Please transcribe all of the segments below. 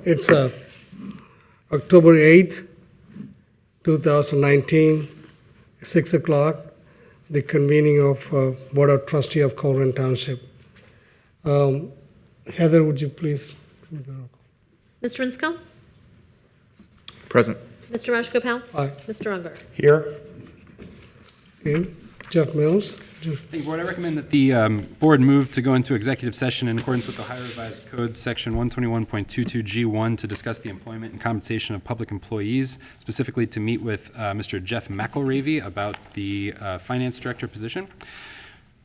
It's October 8th, 2019, 6 o'clock, the convening of Board of Trustee of Colerain Township. Heather, would you please? Mr. Rinsko? Present. Mr. Rajagopal? Aye. Mr. Unger? Here. Okay. Jeff Mills? Thank you, Board. I recommend that the board move to go into executive session in accordance with the Ohio Revised Code, Section 121.22G1, to discuss the employment and compensation of public employees, specifically to meet with Mr. Jeff McElravy about the finance director position.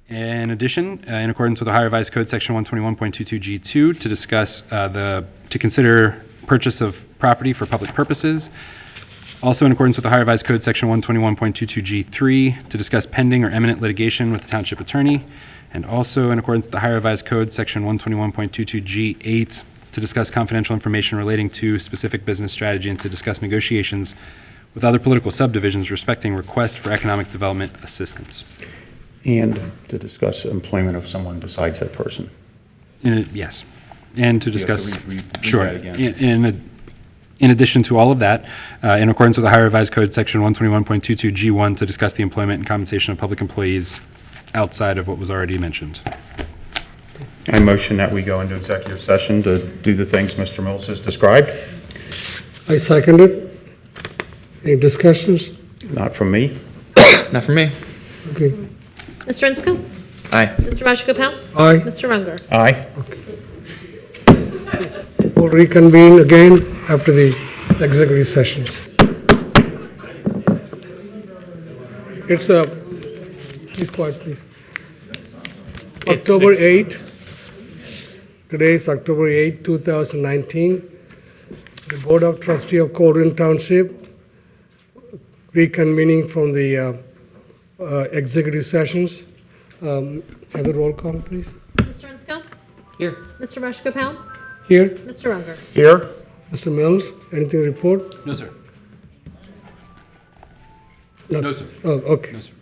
In addition, in accordance with the Ohio Revised Code, Section 121.22G2, to discuss to consider purchase of property for public purposes. Also in accordance with the Ohio Revised Code, Section 121.22G3, to discuss pending or imminent litigation with the township attorney. And also in accordance with the Ohio Revised Code, Section 121.22G8, to discuss confidential information relating to specific business strategy and to discuss negotiations with other political subdivisions respecting request for economic development assistance. And to discuss employment of someone besides that person. Yes. And to You have to discuss, read sure. that again. In addition to all of that, in accordance with the Ohio Revised Code, Section 121.22G1, to discuss the employment and compensation of public employees outside of what was already mentioned. I motion that we go into executive session to do the things Mr. Mills has described. I second it. Any discussions? Not from me. Not for me. Okay. Mr. Rinsko? Aye. Mr. Rajagopal? Aye. Mr. Unger? Aye. We'll reconvene again after the executive sessions. It's please quiet, please. October 8th. Today is October 8th, 2019. The Board of Trustee of Colerain Township reconvening from the executive sessions. Have the roll call, please. Mr. Rinsko? Here. Mr. Rajagopal? Here, Mr. Unger? Here. Mr. Mills, anything to report? No, sir. Nothing. No, sir. Oh, okay. No, sir.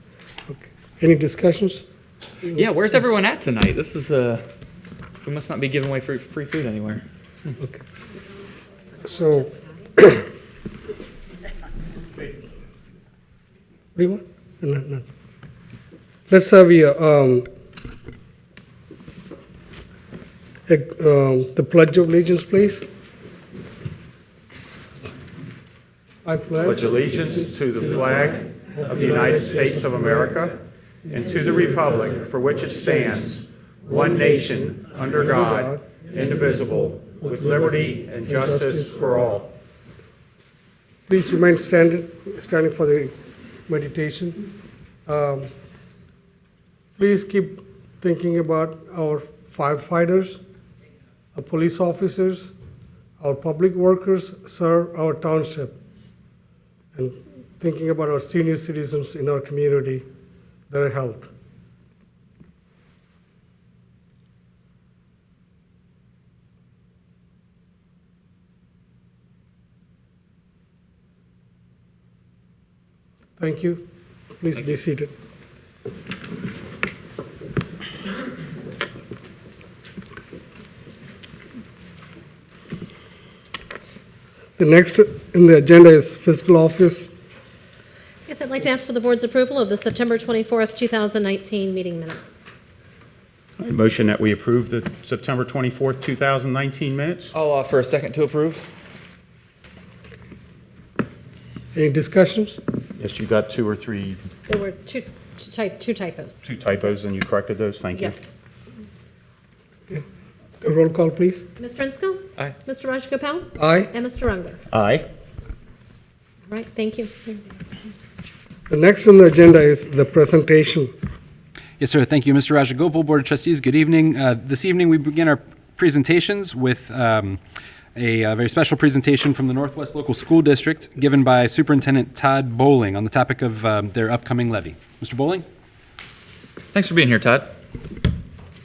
Okay. Any discussions? Yeah, where's everyone at tonight? This is we must not be giving away free food anywhere. Okay. So, what do you want? No. Let's have the Pledge of Allegiance, please. I Pledge allegiance to the flag of the United States of America and to the republic for which it stands, one nation, under God, indivisible, with liberty and justice for all. Please remain standing for the meditation. Please keep thinking about our firefighters, our police officers, our public workers serve our township, and thinking about our senior citizens in our community, their health. Thank you. Please be seated. The next in the agenda is fiscal office. Yes, I'd like to ask for the board's approval of the September 24th, 2019 meeting minutes. I motion that we approve the September 24th, 2019 minutes. I'll offer a second to approve. Any discussions? Yes, you got two or three, There were two typos. two typos, and you corrected those. Thank you. Yes. A roll call, please. Mr. Rinsko? Aye. Mr. Rajagopal? Aye. And Mr. Unger? Aye. All right, thank you. The next on the agenda is the presentation. Yes, sir. Thank you, Mr. Rajagopal, Board of Trustees. Good evening. This evening we begin our presentations with a very special presentation from the Northwest Local School District given by Superintendent Todd Bowling on the topic of their upcoming levy. Mr. Bowling? Thanks for being here, Todd.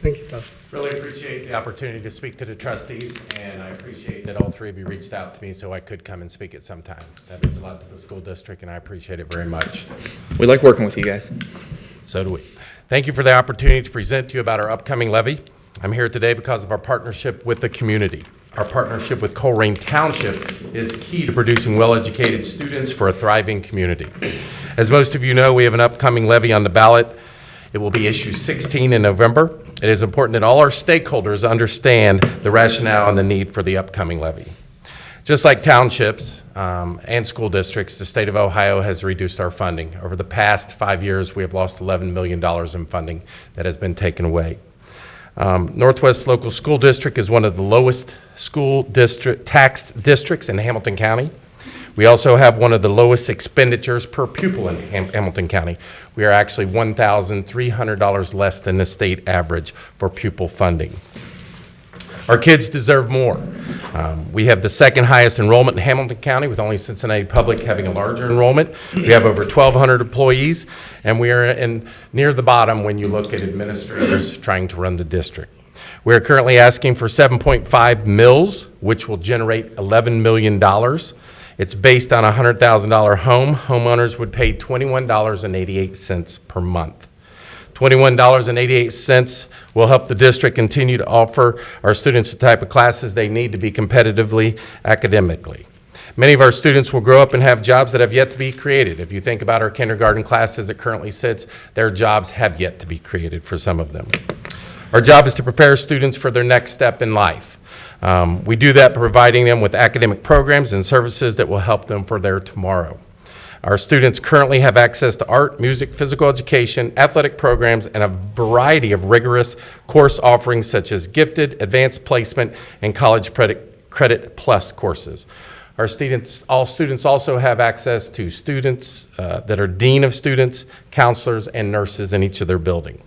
Thank you, Todd. Really appreciate the opportunity to speak to the trustees, and I appreciate that all three of you reached out to me so I could come and speak at some time. That means a lot to the school district, and I appreciate it very much. We like working with you guys. So do we. Thank you for the opportunity to present to you about our upcoming levy. I'm here today because of our partnership with the community. Our partnership with Colerain Township is key to producing well-educated students for a thriving community. As most of you know, we have an upcoming levy on the ballot. It will be issue 16 in November. It is important that all our stakeholders understand the rationale and the need for the upcoming levy. Just like townships and school districts, the state of Ohio has reduced our funding. Over the past 5 years, we have lost $11 million in funding that has been taken away. Northwest Local School District is one of the lowest school district taxed districts in Hamilton County. We also have one of the lowest expenditures per pupil in Hamilton County. We are actually $1,300 less than the state average for pupil funding. Our kids deserve more. We have the second highest enrollment in Hamilton County, with only Cincinnati Public having a larger enrollment. We have over 1,200 employees, and we are near the bottom when you look at administrators trying to run the district. We are currently asking for 7.5 mills, which will generate $11 million. It's based on a $100,000 home. Homeowners would pay $21.88 per month. $21.88 will help the district continue to offer our students the type of classes they need to be competitively academically. Many of our students will grow up and have jobs that have yet to be created. If you think about our kindergarten class as it currently sits, their jobs have yet to be created for some of them. Our job is to prepare students for their next step in life. We do that by providing them with academic programs and services that will help them for their tomorrow. Our students currently have access to art, music, physical education, athletic programs, and a variety of rigorous course offerings such as gifted, advanced placement, and college credit plus courses. All students also have access to students that are dean of students, counselors, and nurses in each of their buildings.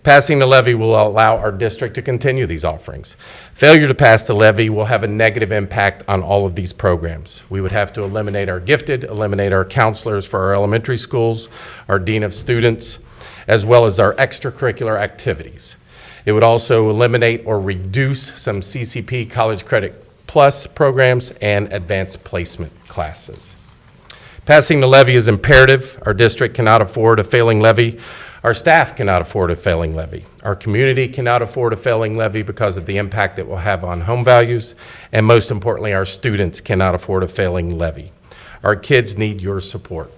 Passing the levy will allow our district to continue these offerings. Failure to pass the levy will have a negative impact on all of these programs. We would have to eliminate our gifted, eliminate our counselors for our elementary schools, our dean of students, as well as our extracurricular activities. It would also eliminate or reduce some CCP College Credit Plus programs and advanced placement classes. Passing the levy is imperative. Our district cannot afford a failing levy. Our staff cannot afford a failing levy. Our community cannot afford a failing levy because of the impact it will have on home values. And most importantly, our students cannot afford a failing levy. Our kids need your support.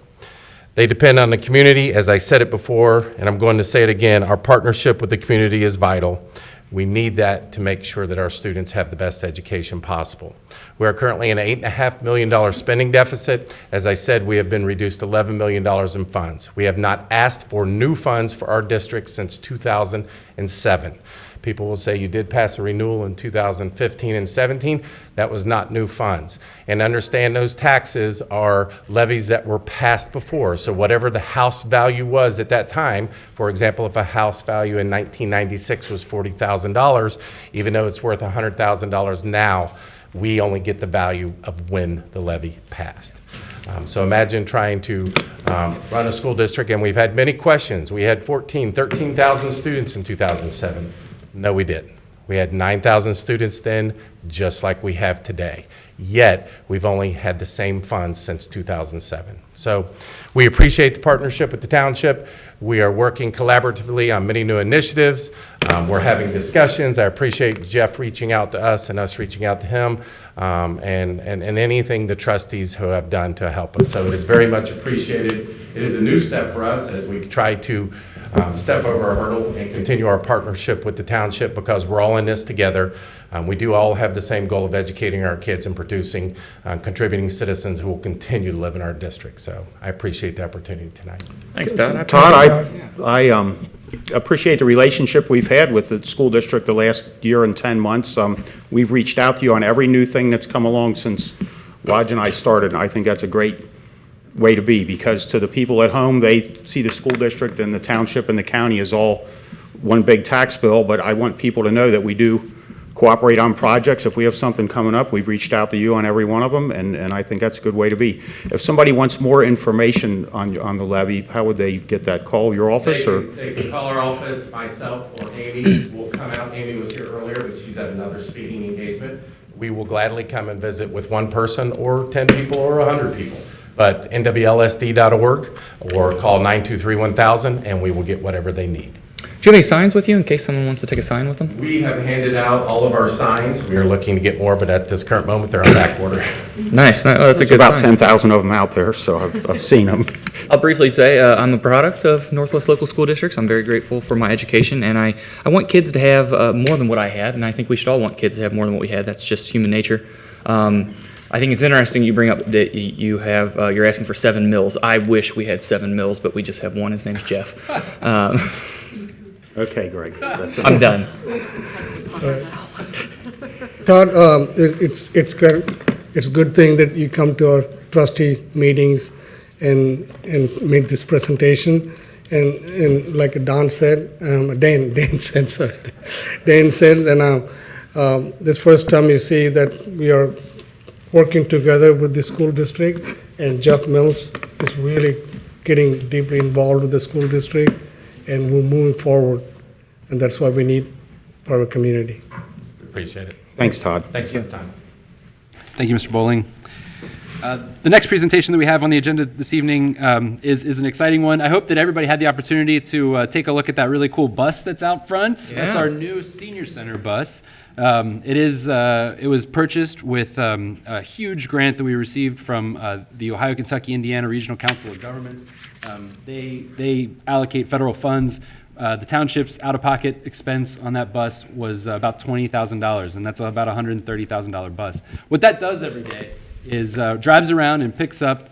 They depend on the community. As I said it before, and I'm going to say it again, our partnership with the community is vital. We need that to make sure that our students have the best education possible. We are currently in an $8.5 million spending deficit. As I said, we have been reduced $11 million in funds. We have not asked for new funds for our district since 2007. People will say you did pass a renewal in 2015 and 17. That was not new funds. And understand those taxes are levies that were passed before. So whatever the house value was at that time, for example, if a house value in 1996 was $40,000, even though it's worth $100,000 now, we only get the value of when the levy passed. So imagine trying to run a school district, and we've had many questions. We had 13,000 students in 2007. No, we didn't. We had 9,000 students then, just like we have today. Yet, we've only had the same funds since 2007. So we appreciate the partnership with the township. We are working collaboratively on many new initiatives. We're having discussions. I appreciate Jeff reaching out to us and us reaching out to him, and anything the trustees who have done to help us. So it is very much appreciated. It is a new step for us as we try to step over a hurdle and continue our partnership with the township, because we're all in this together. We do all have the same goal of educating our kids and producing contributing citizens who will continue to live in our district. So I appreciate the opportunity tonight. Thanks, Todd. Todd, I appreciate the relationship we've had with the school district the last year and 10 months. We've reached out to you on every new thing that's come along since Raj and I started, and I think that's a great way to be, because to the people at home, they see the school district and the township and the county as all one big tax bill, but I want people to know that we do cooperate on projects. If we have something coming up, we've reached out to you on every one of them, and I think that's a good way to be. If somebody wants more information on the levy, how would they get that? Call your office? They can call our office, myself, or Amy will come out. Amy was here earlier, but she's at another speaking engagement. We will gladly come and visit with one person or 10 people or 100 people. But NWLSD.org or call 923-1000, and we will get whatever they need. you have any signs with you in case someone wants to take a sign with them? We have handed out all of our signs. We are looking to get more, but at this current moment, they're on back order. Nice. Oh, that's a There's good about sign. 10,000 of them out there, so I've seen them. I'll briefly say I'm a product of Northwest Local School Districts. I'm very grateful for my education, and I want kids to have more than what I had, and I think we should all want kids to have more than what we had. That's just human nature. I think it's interesting you bring up that you have you're asking for 7 mills. I wish we had 7 mills, but we just have one. His name's Jeff. Okay, Greg. That's it. I'm done. Todd, it's good. It's a good thing that you come to our trustee meetings and make this presentation. And like Dan said, Dan said, sorry. Dan said, and this first time you see that we are working together with the school district, and Jeff Mills is really getting deeply involved with the school district, and we're moving forward, and that's what we need for our community. Appreciate it. Thanks, Todd. Thanks for the time. Thank you, Mr. Bowling. The next presentation that we have on the agenda this evening is an exciting one. I hope that everybody had the opportunity to take a look at that really cool bus that's out front. Yeah. That's our new senior center bus. It was purchased with a huge grant that we received from the Ohio, Kentucky, Indiana Regional Council of Governments. They allocate federal funds. The township's out-of-pocket expense on that bus was about $20,000, and that's about a $130,000 bus. What that does every day is drives around and picks up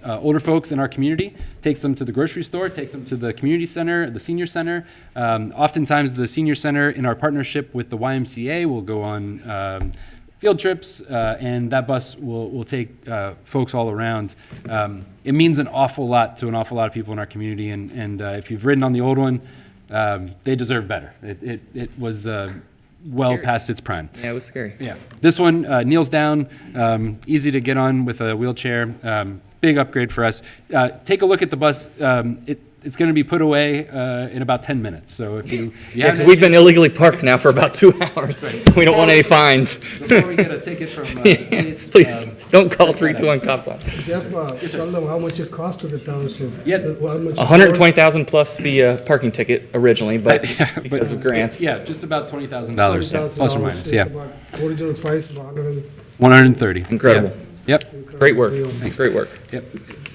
older folks in our community, takes them to the grocery store, takes them to the community center, the senior center. Oftentimes the senior center, in our partnership with the YMCA, will go on field trips, and that bus will take folks all around. It means an awful lot to an awful lot of people in our community, and if you've ridden on the old one, they deserve better. It was well Scary. past its prime. Yeah, it was scary. Yeah, this one kneels down, easy to get on with a wheelchair. Big upgrade for us. Take a look at the bus. It's going to be put away in about 10 minutes. So if you Yeah, because we've been illegally parked now for about 2 hours. We don't want any fines. before we get a ticket from police, Please, don't call 321 cops on. Jeff, tell them how much it cost to the township. Yeah. How much it 120,000 plus the parking ticket originally, but because of grants. Yeah, just about $20,000, $20,000, plus or minus. it's Yeah, about original price about 130. Incredible. Yeah. Yep. Great work. Great work. Yep.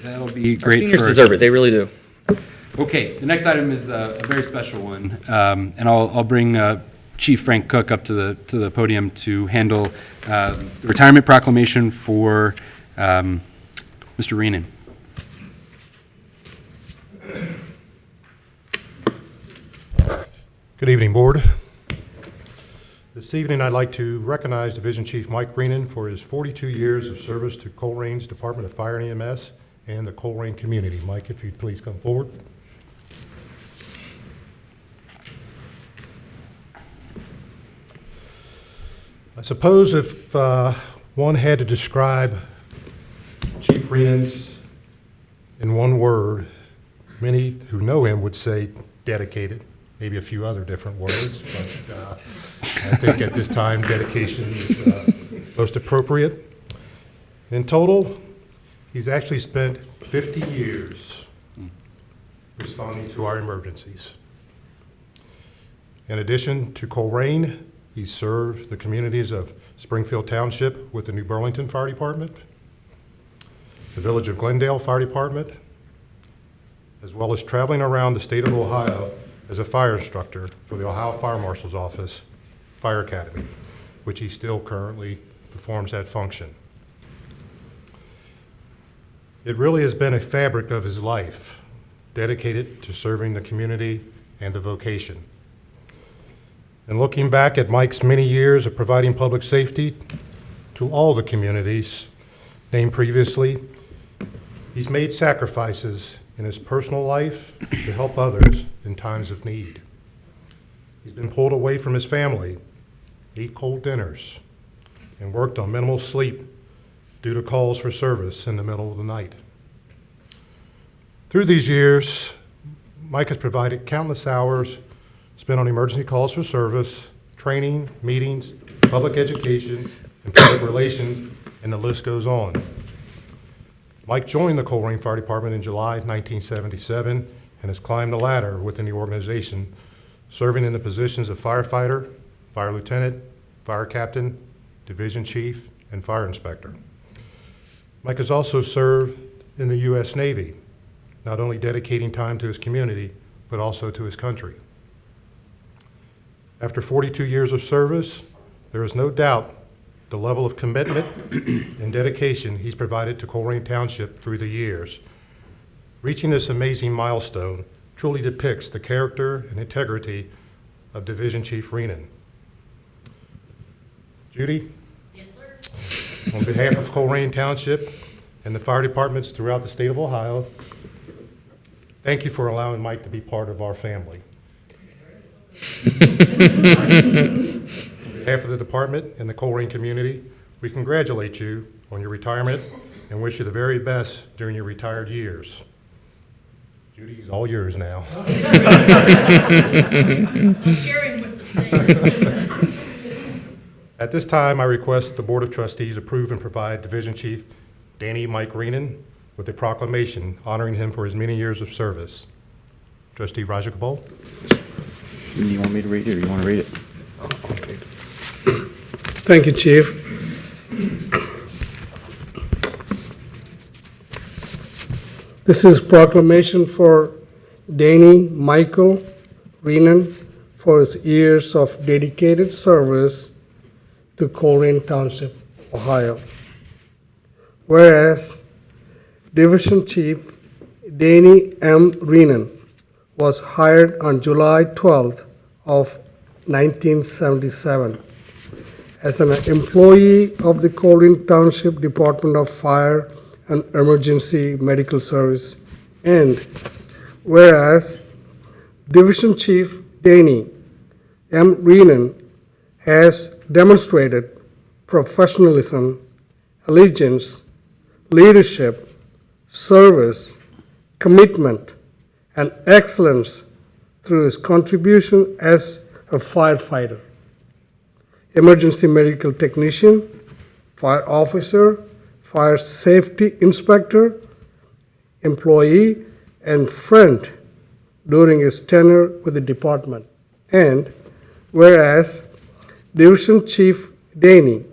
That'll be Our great. seniors for- deserve it. They really do. Okay, the next item is a very special one, and I'll bring Chief Frank Cook up to the podium to handle the retirement proclamation for Mr. Reenan. Good evening, Board. This evening, I'd like to recognize Division Chief Mike Reenan for his 42 years of service to Colerain's Department of Fire and EMS and the Colerain community. Mike, if you'd please come forward. I suppose if one had to describe Chief Reenan's in one word, many who know him would say dedicated, maybe a few other different words, but I think at this time dedication is most appropriate. In total, he's actually spent 50 years responding to our emergencies. In addition to Colerain, he served the communities of Springfield Township with the New Burlington Fire Department, the Village of Glendale Fire Department, as well as traveling around the state of Ohio as a fire instructor for the Ohio Fire Marshal's Office Fire Academy, which he still currently performs that function. It really has been a fabric of his life, dedicated to serving the community and the vocation. And looking back at Mike's many years of providing public safety to all the communities named previously, he's made sacrifices in his personal life to help others in times of need. He's been pulled away from his family, ate cold dinners, and worked on minimal sleep due to calls for service in the middle of the night. Through these years, Mike has provided countless hours spent on emergency calls for service, training, meetings, public education, and public relations, and the list goes on. Mike joined the Colerain Fire Department in July 1977 and has climbed the ladder within the organization serving in the positions of firefighter, fire lieutenant, fire captain, division chief, and fire inspector. Mike has also served in the U.S. Navy, not only dedicating time to his community, but also to his country. After 42 years of service, there is no doubt the level of commitment and dedication he's provided to Colerain Township through the years. Reaching this amazing milestone truly depicts the character and integrity of Division Chief Reenan. Judy? Yes, sir. On behalf of Colerain Township and the fire departments throughout the state of Ohio, thank you for allowing Mike to be part of our family. On behalf of the department and the Colerain community, we congratulate you on your retirement and wish you the very best during your retired years. Judy's all yours now. I'm sharing with the state. At this time, I request the Board of Trustees approve and provide Division Chief Danny Mike Reenan with a proclamation honoring him for his many years of service. Trustee Rajagopal. Do you want me to read it, or you want to read it? Thank you, Chief. This is proclamation for Danny Michael Reenan for his years of dedicated service to Colerain Township, Ohio. Whereas Division Chief Danny M. Reenan was hired on July 12th of 1977 as an employee of the Colerain Township Department of Fire and Emergency Medical Service, and whereas Division Chief Danny M. Reenan has demonstrated professionalism, allegiance, leadership, service, commitment, and excellence through his contribution as a firefighter, emergency medical technician, fire officer, fire safety inspector, employee, and friend during his tenure with the department. And whereas Division Chief Danny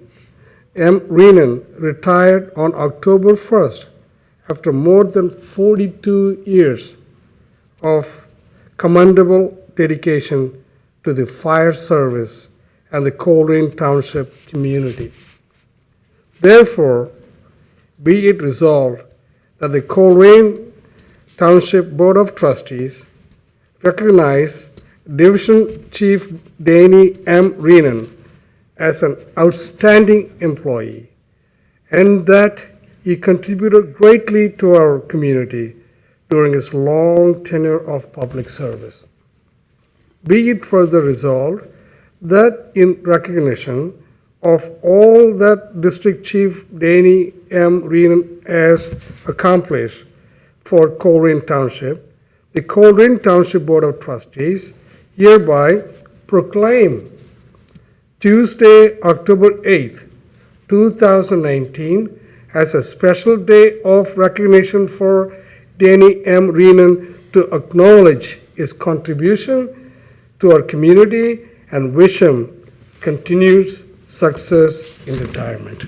M. Reenan retired on October 1st after more than 42 years of commendable dedication to the fire service and the Colerain Township community. Therefore, be it resolved that the Colerain Township Board of Trustees recognize Division Chief Danny M. Reenan as an outstanding employee, and that he contributed greatly to our community during his long tenure of public service. Be it further resolved that in recognition of all that District Chief Danny M. Reenan has accomplished for Colerain Township, the Colerain Township Board of Trustees hereby proclaim Tuesday, October 8th, 2019, as a special day of recognition for Danny M. Reenan to acknowledge his contribution to our community and wish him continued success in retirement.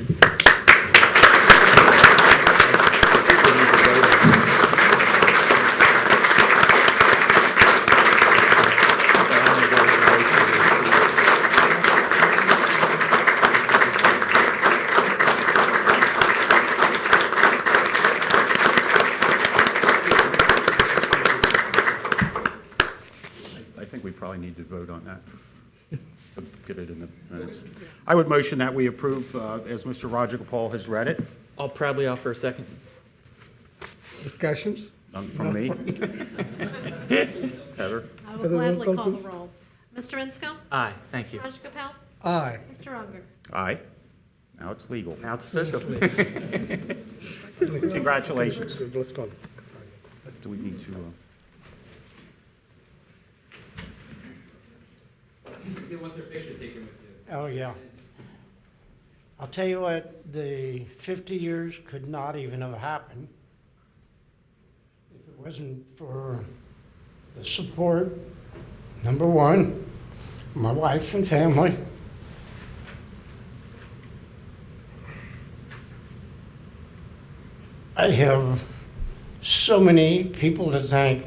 I think we probably need to vote on that to get it in the minutes. I would motion that we approve, as Mr. Rajagopal has read it. I'll proudly offer a second. Discussions? None from me. Heather? I will Heather, roll gladly call, call please. the roll. Mr. Insco? Aye, thank you. Mr. Rajagopal? Aye. Mr. Unger? Aye. Now it's legal. Now it's official. Congratulations. Let's go. Do we need to? Oh, yeah. I'll tell you what, the 50 years could not even have happened if it wasn't for the support Number one, my wife and family. I have so many people to thank.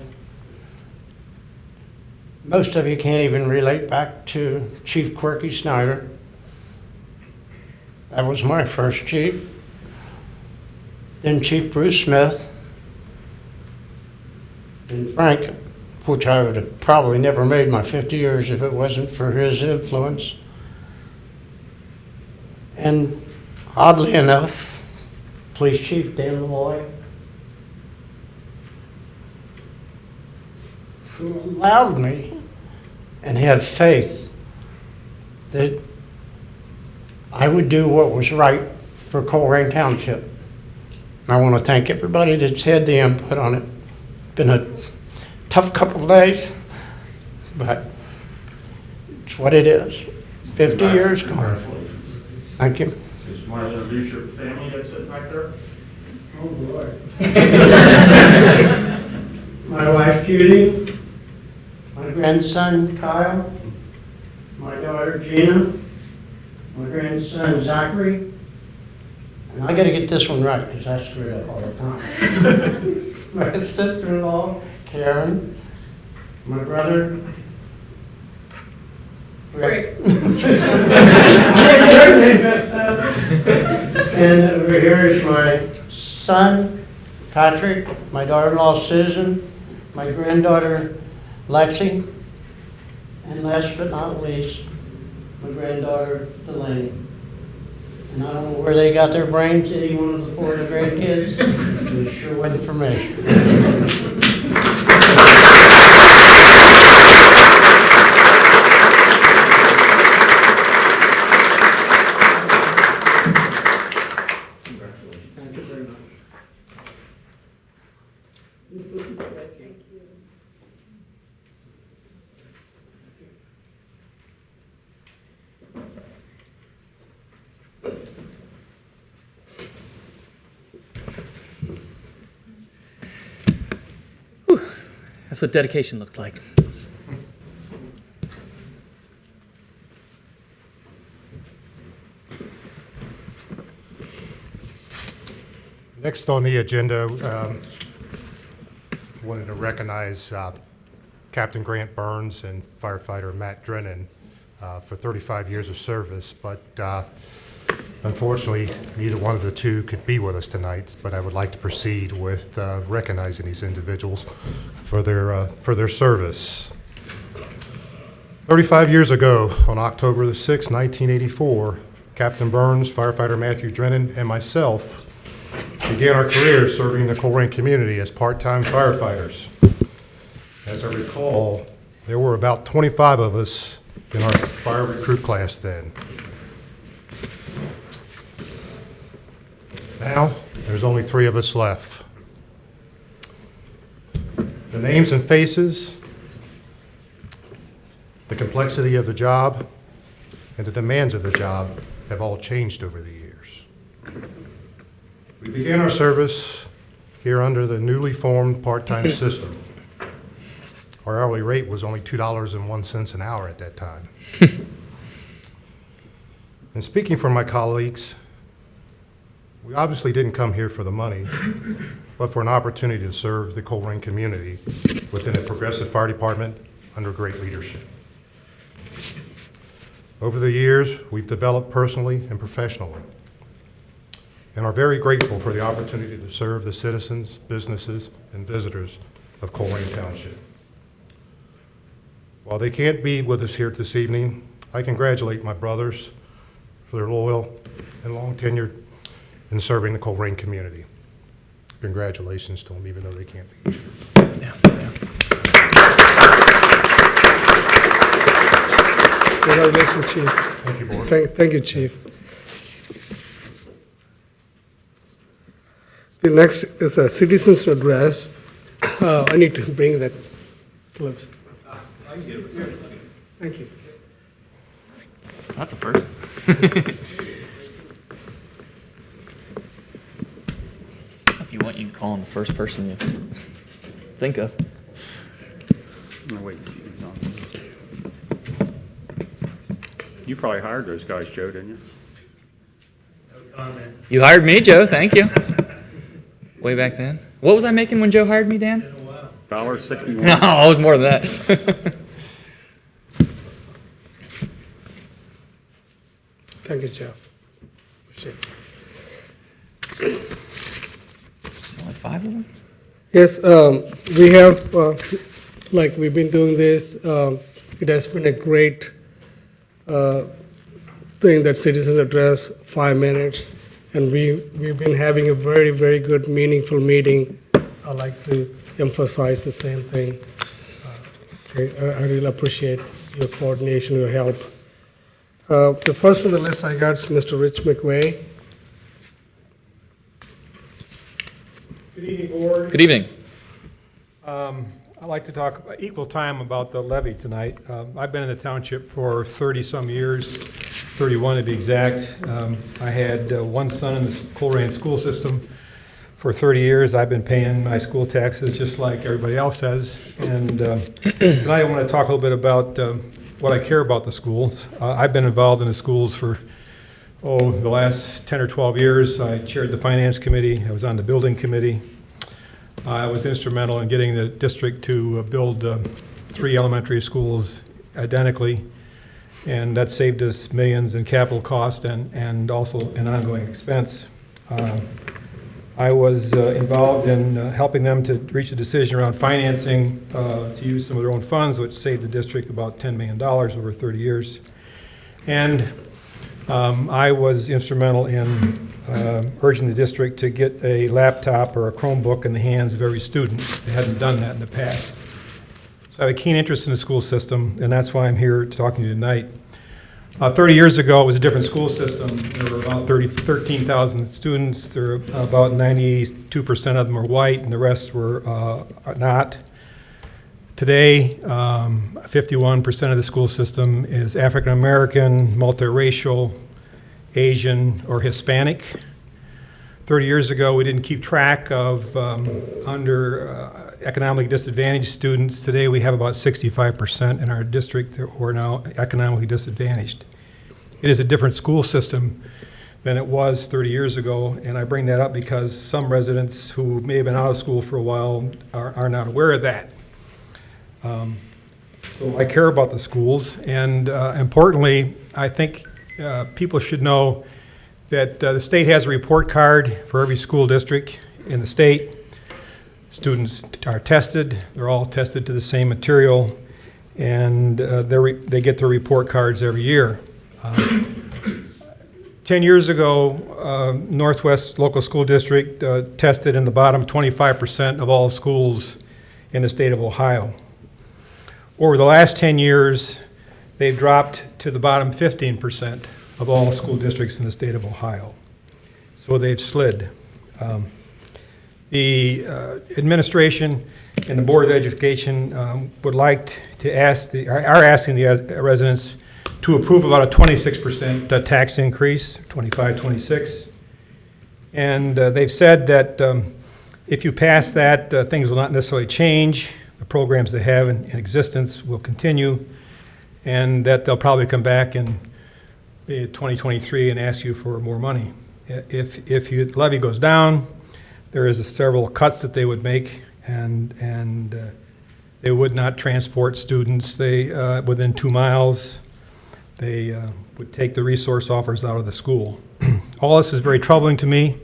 Most of you can't even relate back to Chief Quirky Snyder. That was my first chief. Then Chief Bruce Smith. Then Frank, which I would have probably never made my 50 years if it wasn't for his influence. And oddly enough, Police Chief Dan Malloy, who allowed me and had faith that I would do what was right for Colerain Township. I want to thank everybody that's had the input on it. Been a tough couple of days, but it's what it is. 50 years gone. Thank you. Is one of the leadership family that's sitting right there? Oh, Lord. My wife Judy, my grandson Kyle, my daughter Gina, my grandson Zachary, and I got to get this one right because I screw it up all the time. My sister-in-law Karen, my brother Rick. And over here is my son, Patrick, my daughter-in-law, Susan, my granddaughter, Lexi, and last but not least, my granddaughter, Delaney. And I don't know where they got their brains, any one of the 4 of the grandkids, but it sure wasn't for me. That's what dedication looks like. Next on the agenda, wanted to recognize Captain Grant Burns and firefighter Matt Drennan for 35 years of service, but unfortunately, neither one of the two could be with us tonight, but I would like to proceed with recognizing these individuals for their service. 35 years ago, on October the 6th, 1984, Captain Burns, firefighter Matthew Drennan, and myself began our careers serving the Colerain community as part-time firefighters. As I recall, there were about 25 of us in our fire recruit class then. Now, there's only 3 of us left. The names and faces, the complexity of the job, and the demands of the job have all changed over the years. We began our service here under the newly formed part-time system. Our hourly rate was only $2.01 an hour at that time. And speaking for my colleagues, we obviously didn't come here for the money, but for an opportunity to serve the Colerain community within a progressive fire department under great leadership. Over the years, we've developed personally and professionally, and are very grateful for the opportunity to serve the citizens, businesses, and visitors of Colerain Township. While they can't be with us here this evening, I congratulate my brothers for their loyal and long tenure in serving the Colerain community. Congratulations to them, even though they can't be here. Congratulations, Chief. Thank you, Board. Thank you, Chief. The next is a citizen's address. I need to bring that slips. Thank you. That's a first. If you want, you can call him the first person you think of. No, wait, see, no. You probably hired those guys, Joe, didn't you? You hired me, Joe. Thank you. Way back then. What was I making when Joe hired me, Dan? $1.61. No, it was more than that. Thank you, Jeff. Appreciate it. Only 5 of them? Yes, we have, like, we've been doing this. It has been a great thing that citizen address, 5 minutes, and we've been having a very, very good, meaningful meeting. I like to emphasize the same thing. I really appreciate your coordination, your help. The first on the list I got is Mr. Rich McVeigh. Good evening, Board. Good evening. I'd like to talk equal time about the levy tonight. I've been in the township for 30-some years, 31 to be exact. I had one son in the Colerain school system for 30 years. I've been paying my school taxes just like everybody else has. And tonight I want to talk a little bit about what I care about the schools. I've been involved in the schools for, the last 10 or 12 years. I chaired the finance committee. I was on the building committee. I was instrumental in getting the district to build 3 elementary schools identically, and that saved us millions in capital cost and also an ongoing expense. I was involved in helping them to reach a decision around financing to use some of their own funds, which saved the district about $10 million over 30 years. And I was instrumental in urging the district to get a laptop or a Chromebook in the hands of every student. They hadn't done that in the past. So I have a keen interest in the school system, and that's why I'm here talking to you tonight. 30 years ago, it was a different school system. There were about 13,000 students. There were about 92% of them were white, and the rest were not. Today, 51% of the school system is African American, multiracial, Asian, or Hispanic. 30 years ago, we didn't keep track of economically disadvantaged students. Today, we have about 65% in our district who are now economically disadvantaged. It is a different school system than it was 30 years ago, and I bring that up because some residents who may have been out of school for a while are not aware of that. So I care about the schools, and importantly, I think people should know that the state has a report card for every school district in the state. Students are tested. They're all tested to the same material, and they get their report cards every year. 10 years ago, Northwest Local School District tested in the bottom 25% of all schools in the state of Ohio. Over the last 10 years, they've dropped to the bottom 15% of all school districts in the state of Ohio. So they've slid. The administration and the Board of Education would like to are asking the residents to approve about a 26% tax increase, 25, 26. And they've said that if you pass that, things will not necessarily change. The programs they have in existence will continue, and that they'll probably come back in 2023 and ask you for more money. If the levy goes down, there is several cuts that they would make, and they would not transport students within 2 miles. They would take the resource offers out of the school. All this is very troubling to me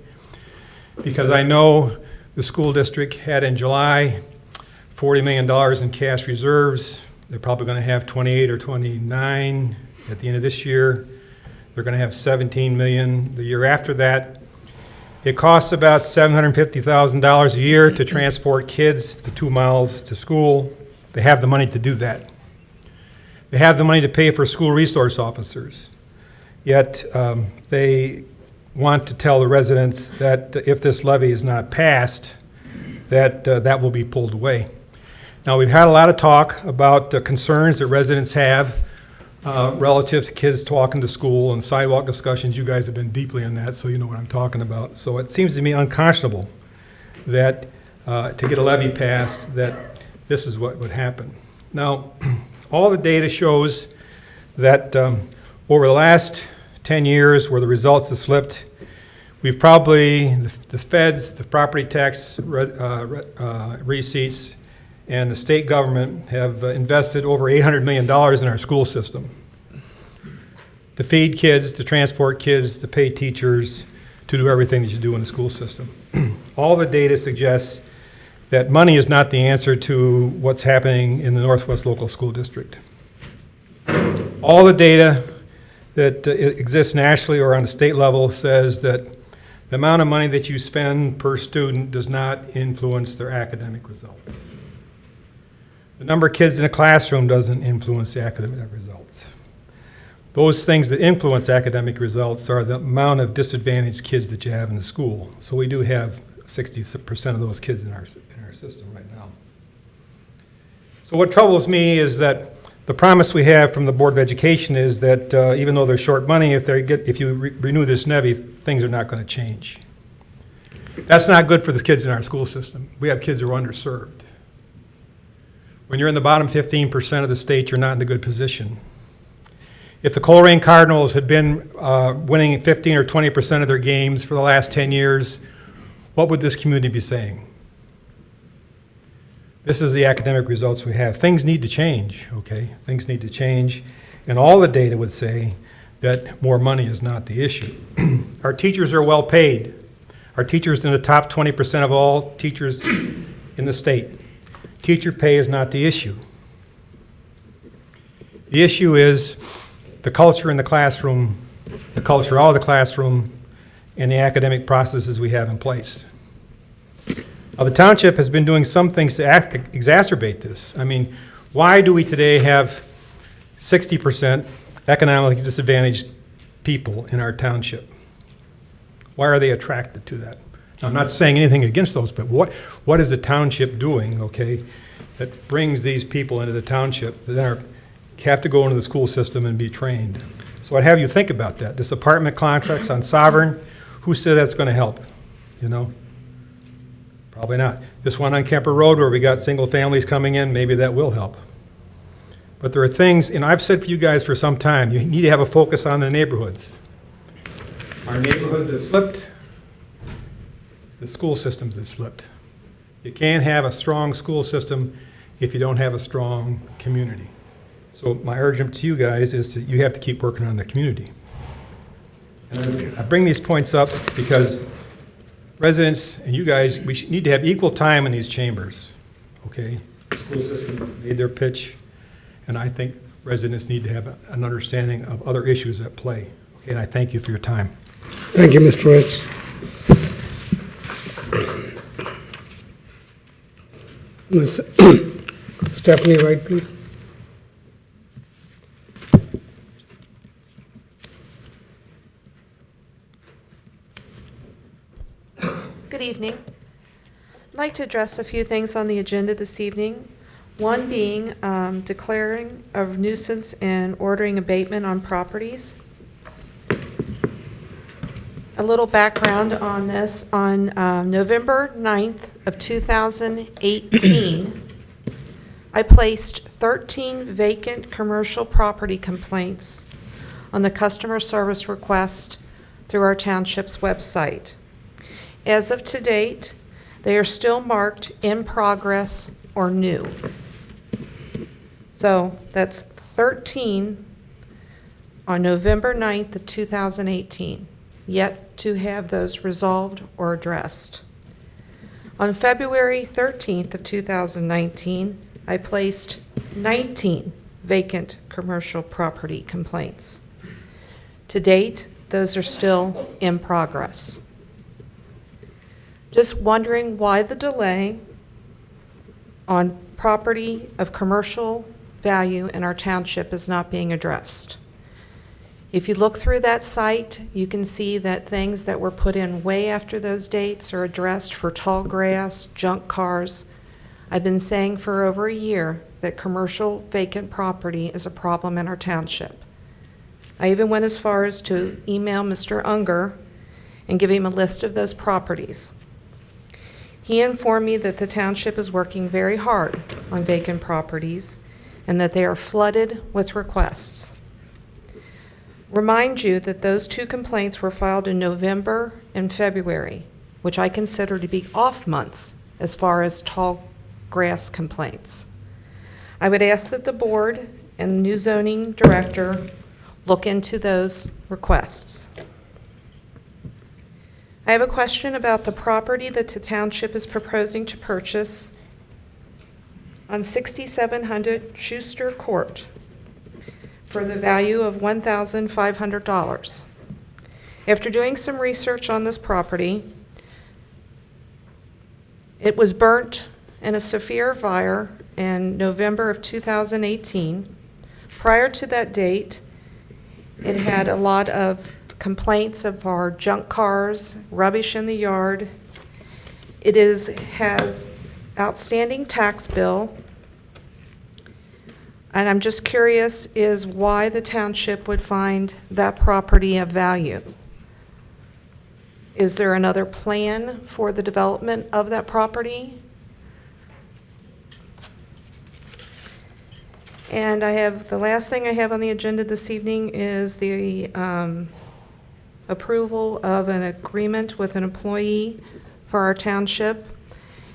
because I know the school district had in July $40 million in cash reserves. They're probably going to have 28 or 29 at the end of this year. They're going to have 17 million the year after that. It costs about $750,000 a year to transport kids the 2 miles to school. They have the money to do that. They have the money to pay for school resource officers. Yet they want to tell the residents that if this levy is not passed, that will be pulled away. Now, we've had a lot of talk about the concerns that residents have relative to kids walking to school and sidewalk discussions. You guys have been deeply in that, so you know what I'm talking about. So it seems to me unconscionable that to get a levy passed, that this is what would happen. Now, all the data shows that over the last 10 years where the results have slipped, we've probably, the feds, the property tax receipts, and the state government have invested over $800 million in our school system to feed kids, to transport kids, to pay teachers, to do everything that you do in the school system. All the data suggests that money is not the answer to what's happening in the Northwest Local School District. All the data that exists nationally or on the state level says that the amount of money that you spend per student does not influence their academic results. The number of kids in a classroom doesn't influence the academic results. Those things that influence academic results are the amount of disadvantaged kids that you have in the school. So we do have 60% of those kids in our system right now. So what troubles me is that the promise we have from the Board of Education is that even though they're short money, if you renew this levy, things are not going to change. That's not good for the kids in our school system. We have kids who are underserved. When you're in the bottom 15% of the state, you're not in a good position. If the Colerain Cardinals had been winning 15 or 20% of their games for the last 10 years, what would this community be saying? This is the academic results we have. Things need to change, okay? Things need to change. And all the data would say that more money is not the issue. Our teachers are well paid. Our teachers in the top 20% of all teachers in the state. Teacher pay is not the issue. The issue is the culture in the classroom, the culture out of the classroom, and the academic processes we have in place. The township has been doing some things to exacerbate this. I mean, why do we today have 60% economically disadvantaged people in our township? Why are they attracted to that? Now, I'm not saying anything against those, but what is the township doing, okay, that brings these people into the township that have to go into the school system and be trained? So I'd have you think about that. This apartment complex on Sovereign, who said that's going to help, you know? Probably not. This one on Kemper Road where we got single families coming in, maybe that will help. But there are things, and I've said for you guys for some time, you need to have a focus on the neighborhoods. Our neighborhoods have slipped. The school systems have slipped. You can't have a strong school system if you don't have a strong community. So my urgent to you guys is that you have to keep working on the community. And I bring these points up because residents and you guys, we need to have equal time in these chambers, okay? The school system made their pitch, and I think residents need to have an understanding of other issues at play. Okay, and I thank you for your time. Thank you, Mr. Ritz. Ms. Stephanie Wright, please. Good evening. I'd like to address a few things on the agenda this evening. One being declaring a nuisance and ordering abatement on properties. A little background on this. On November 9th of 2018, I placed 13 vacant commercial property complaints on the customer service request through our township's website. As of to date, they are still marked in progress or new. So that's 13 on November 9th of 2018, yet to have those resolved or addressed. On February 13th of 2019, I placed 19 vacant commercial property complaints. To date, those are still in progress. Just wondering why the delay on property of commercial value in our township is not being addressed. If you look through that site, you can see that things that were put in way after those dates are addressed for tall grass, junk cars. I've been saying for over a year that commercial vacant property is a problem in our township. I even went as far as to email Mr. Unger and give him a list of those properties. He informed me that the township is working very hard on vacant properties and that they are flooded with requests. remind you that those two complaints were filed in November and February, which I consider to be off months as far as tall grass complaints. I would ask that the board and the new zoning director look into those requests. I have a question about the property that the township is proposing to purchase on 6700 Schuster Court for the value of $1,500. After doing some research on this property, it was burnt in a severe fire in November of 2018. Prior to that date, it had a lot of complaints of our junk cars, rubbish in the yard. It has outstanding tax bill. And I'm just curious is why the township would find that property of value. Is there another plan for the development of that property? And the last thing I have on the agenda this evening is the approval of an agreement with an employee for our township.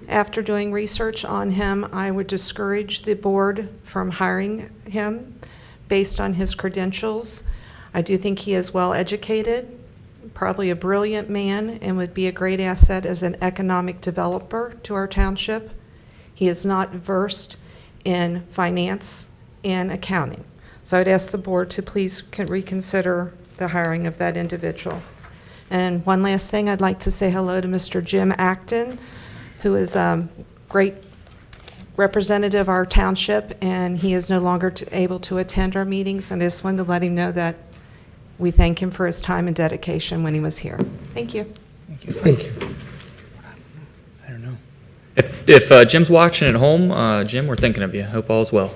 After doing research on him, I would discourage the board from hiring him based on his credentials. I do think he is well educated, probably a brilliant man, and would be a great asset as an economic developer to our township. He is not versed in finance and accounting. So I'd ask the board to please reconsider the hiring of that individual. And one last thing, I'd like to say hello to Mr. Jim Acton, who is a great representative of our township, and he is no longer able to attend our meetings, and I just wanted to let him know that we thank him for his time and dedication when he was here. Thank you. Thank you. I don't know. If Jim's watching at home, Jim, we're thinking of you. Hope all's well.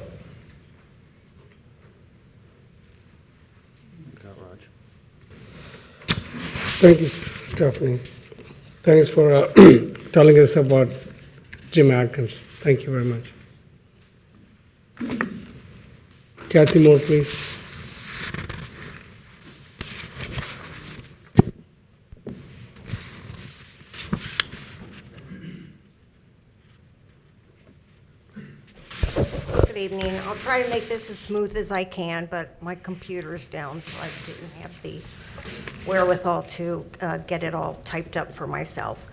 Thank you, Stephanie. Thanks for telling us about Jim Atkins. Thank you very much. Kathy Moore, please. Good evening. I'll try to make this as smooth as I can, but my computer's down, so I didn't have the wherewithal to get it all typed up for myself.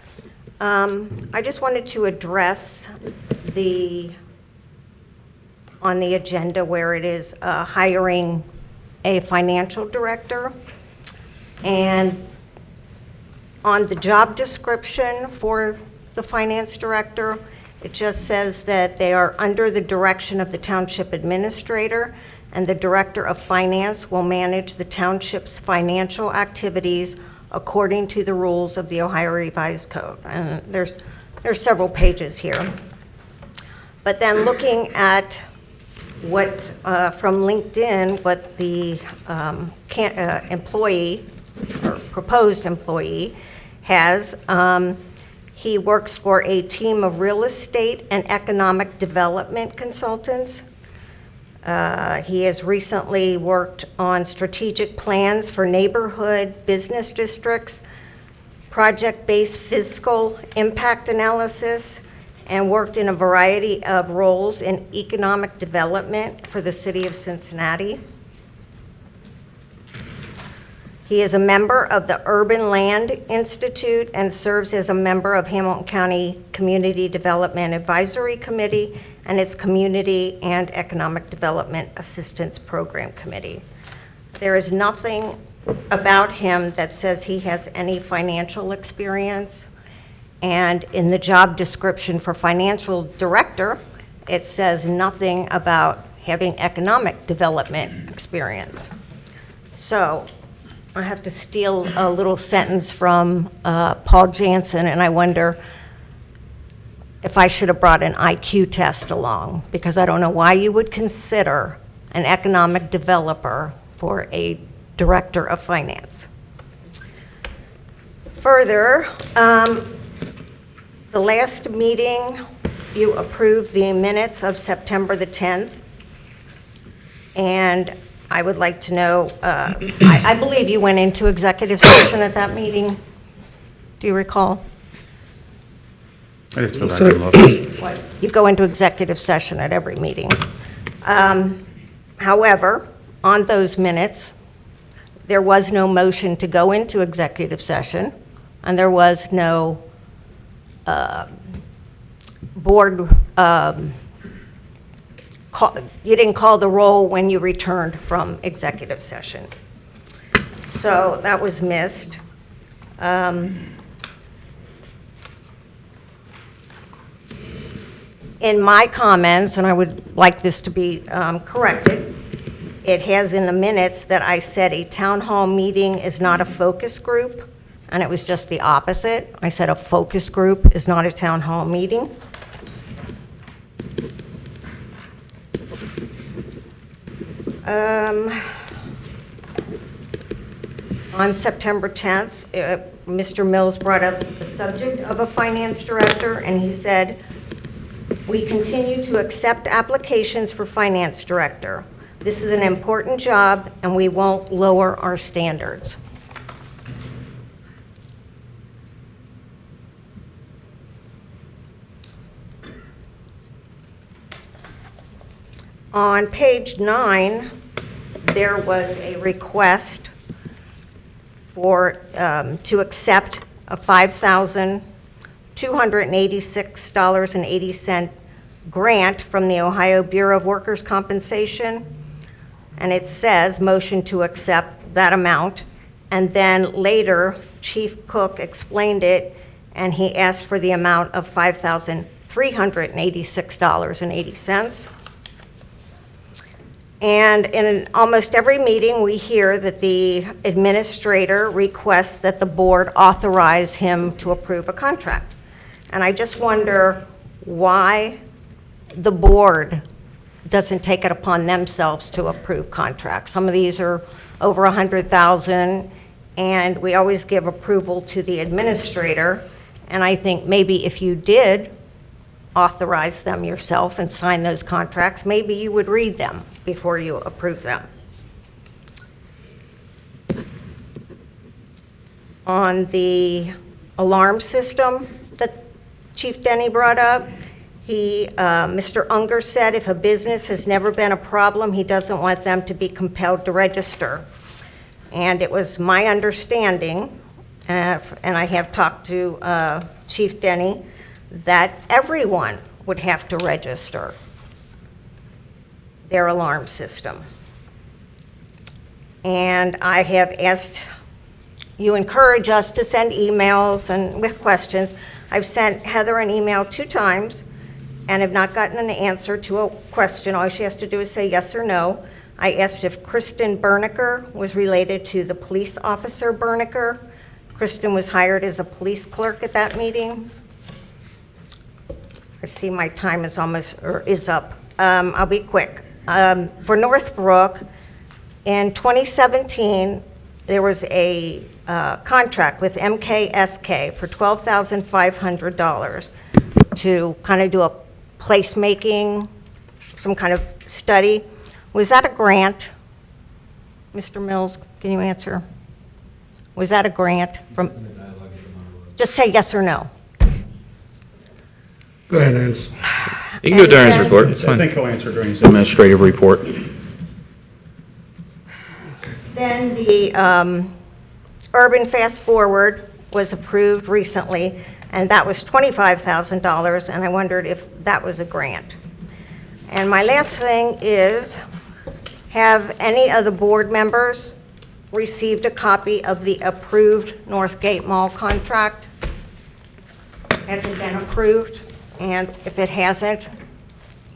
I just wanted to address on the agenda where it is hiring a financial director. And on the job description for the finance director, it just says that they are under the direction of the township administrator, and the director of finance will manage the township's financial activities according to the rules of the Ohio Revised Code. And there's several pages here. But then looking at what from LinkedIn, what the employee or proposed employee has, he works for a team of real estate and economic development consultants. He has recently worked on strategic plans for neighborhood business districts, project-based fiscal impact analysis, and worked in a variety of roles in economic development for the city of Cincinnati. He is a member of the Urban Land Institute and serves as a member of Hamilton County Community Development Advisory Committee and its Community and Economic Development Assistance Program Committee. There is nothing about him that says he has any financial experience, and in the job description for financial director, it says nothing about having economic development experience. So I have to steal a little sentence from Paul Jansen, and I wonder if I should have brought an IQ test along, because I don't know why you would consider an economic developer for a director of finance. Further, the last meeting, you approved the minutes of September the 10th, and I would like to know, I believe you went into executive session at that meeting. Do you recall? I have to go back and look. What? You go into executive session at every meeting. However, on those minutes, there was no motion to go into executive session, and there was no board, you didn't call the roll when you returned from executive session. So that was missed. In my comments, and I would like this to be corrected, it has in the minutes that I said a town hall meeting is not a focus group, and it was just the opposite. I said a focus group is not a town hall meeting. On September 10th, Mr. Mills brought up the subject of a finance director, and he said, "We continue to accept applications for finance director. This is an important job, and we won't lower our standards." On page 9, there was a request for, to accept a $5,286.80 grant from the Ohio Bureau of Workers' Compensation. And it says, motion to accept that amount. And then later, Chief Cook explained it, and he asked for the amount of $5,386.80. And in almost every meeting, we hear that the administrator requests that the board authorize him to approve a contract. And I just wonder why the board doesn't take it upon themselves to approve contracts. Some of these are over $100,000, and we always give approval to the administrator. And I think maybe if you did authorize them yourself and sign those contracts, maybe you would read them before you approve them. On the alarm system that Chief Denny brought up, Mr. Unger said if a business has never been a problem, he doesn't want them to be compelled to register. And it was my understanding, and I have talked to Chief Denny, that everyone would have to register their alarm system. And I have asked, you encourage us to send emails and with questions. I've sent Heather an email 2 times and have not gotten an answer to a question. All she has to do is say yes or no. I asked if Kristen Berniker was related to the police officer Berniker. Kristen was hired as a police clerk at that meeting. I see my time is is up. I'll be quick. For Northbrook, in 2017, there was a contract with MKSK for $12,500 to kind of do a placemaking, some kind of study. Was that a grant? Mr. Mills, can you answer? Was that a grant from? Just say yes or no. Go ahead, Hans. You can go during his report, it's I fine. think he'll answer during his administrative report. Then the Urban Fast Forward was approved recently, and that was $25,000, and I wondered if that was a grant. And my last thing is, have any of the board members received a copy of the approved Northgate Mall contract? Has it been approved? And if it hasn't,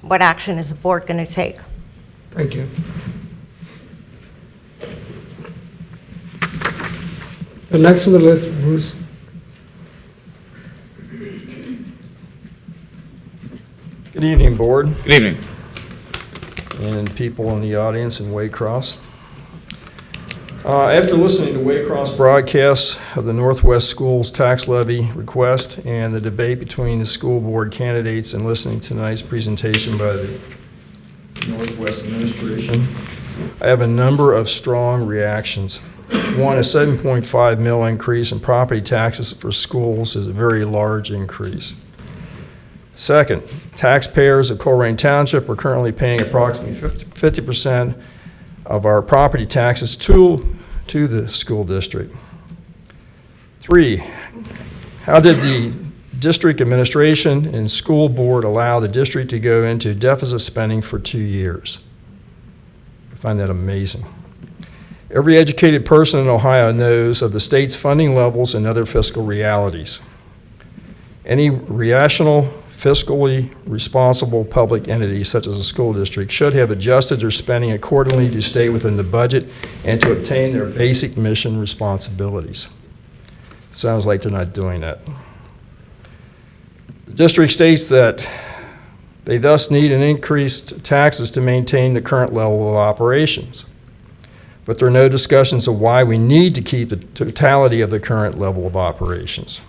what action is the board going to take? Thank you. The next on the list, Bruce. Good evening, Board. Good evening. And people in the audience in Waycross. After listening to Waycross broadcasts of the Northwest Schools tax levy request and the debate between the school board candidates and listening to tonight's presentation by the Northwest administration, I have a number of strong reactions. One, a 7.5 mil increase in property taxes for schools is a very large increase. Second, taxpayers of Colerain Township are currently paying approximately 50% of our property taxes to the school district. Three, how did the district administration and school board allow the district to go into deficit spending for 2 years? I find that amazing. Every educated person in Ohio knows of the state's funding levels and other fiscal realities. Any rational, fiscally responsible public entity, such as a school district, should have adjusted their spending accordingly to stay within the budget and to obtain their basic mission responsibilities. Sounds like they're not doing that. The district states that they thus need an increased taxes to maintain the current level of operations. But there are no discussions of why we need to keep the totality of the current level of operations.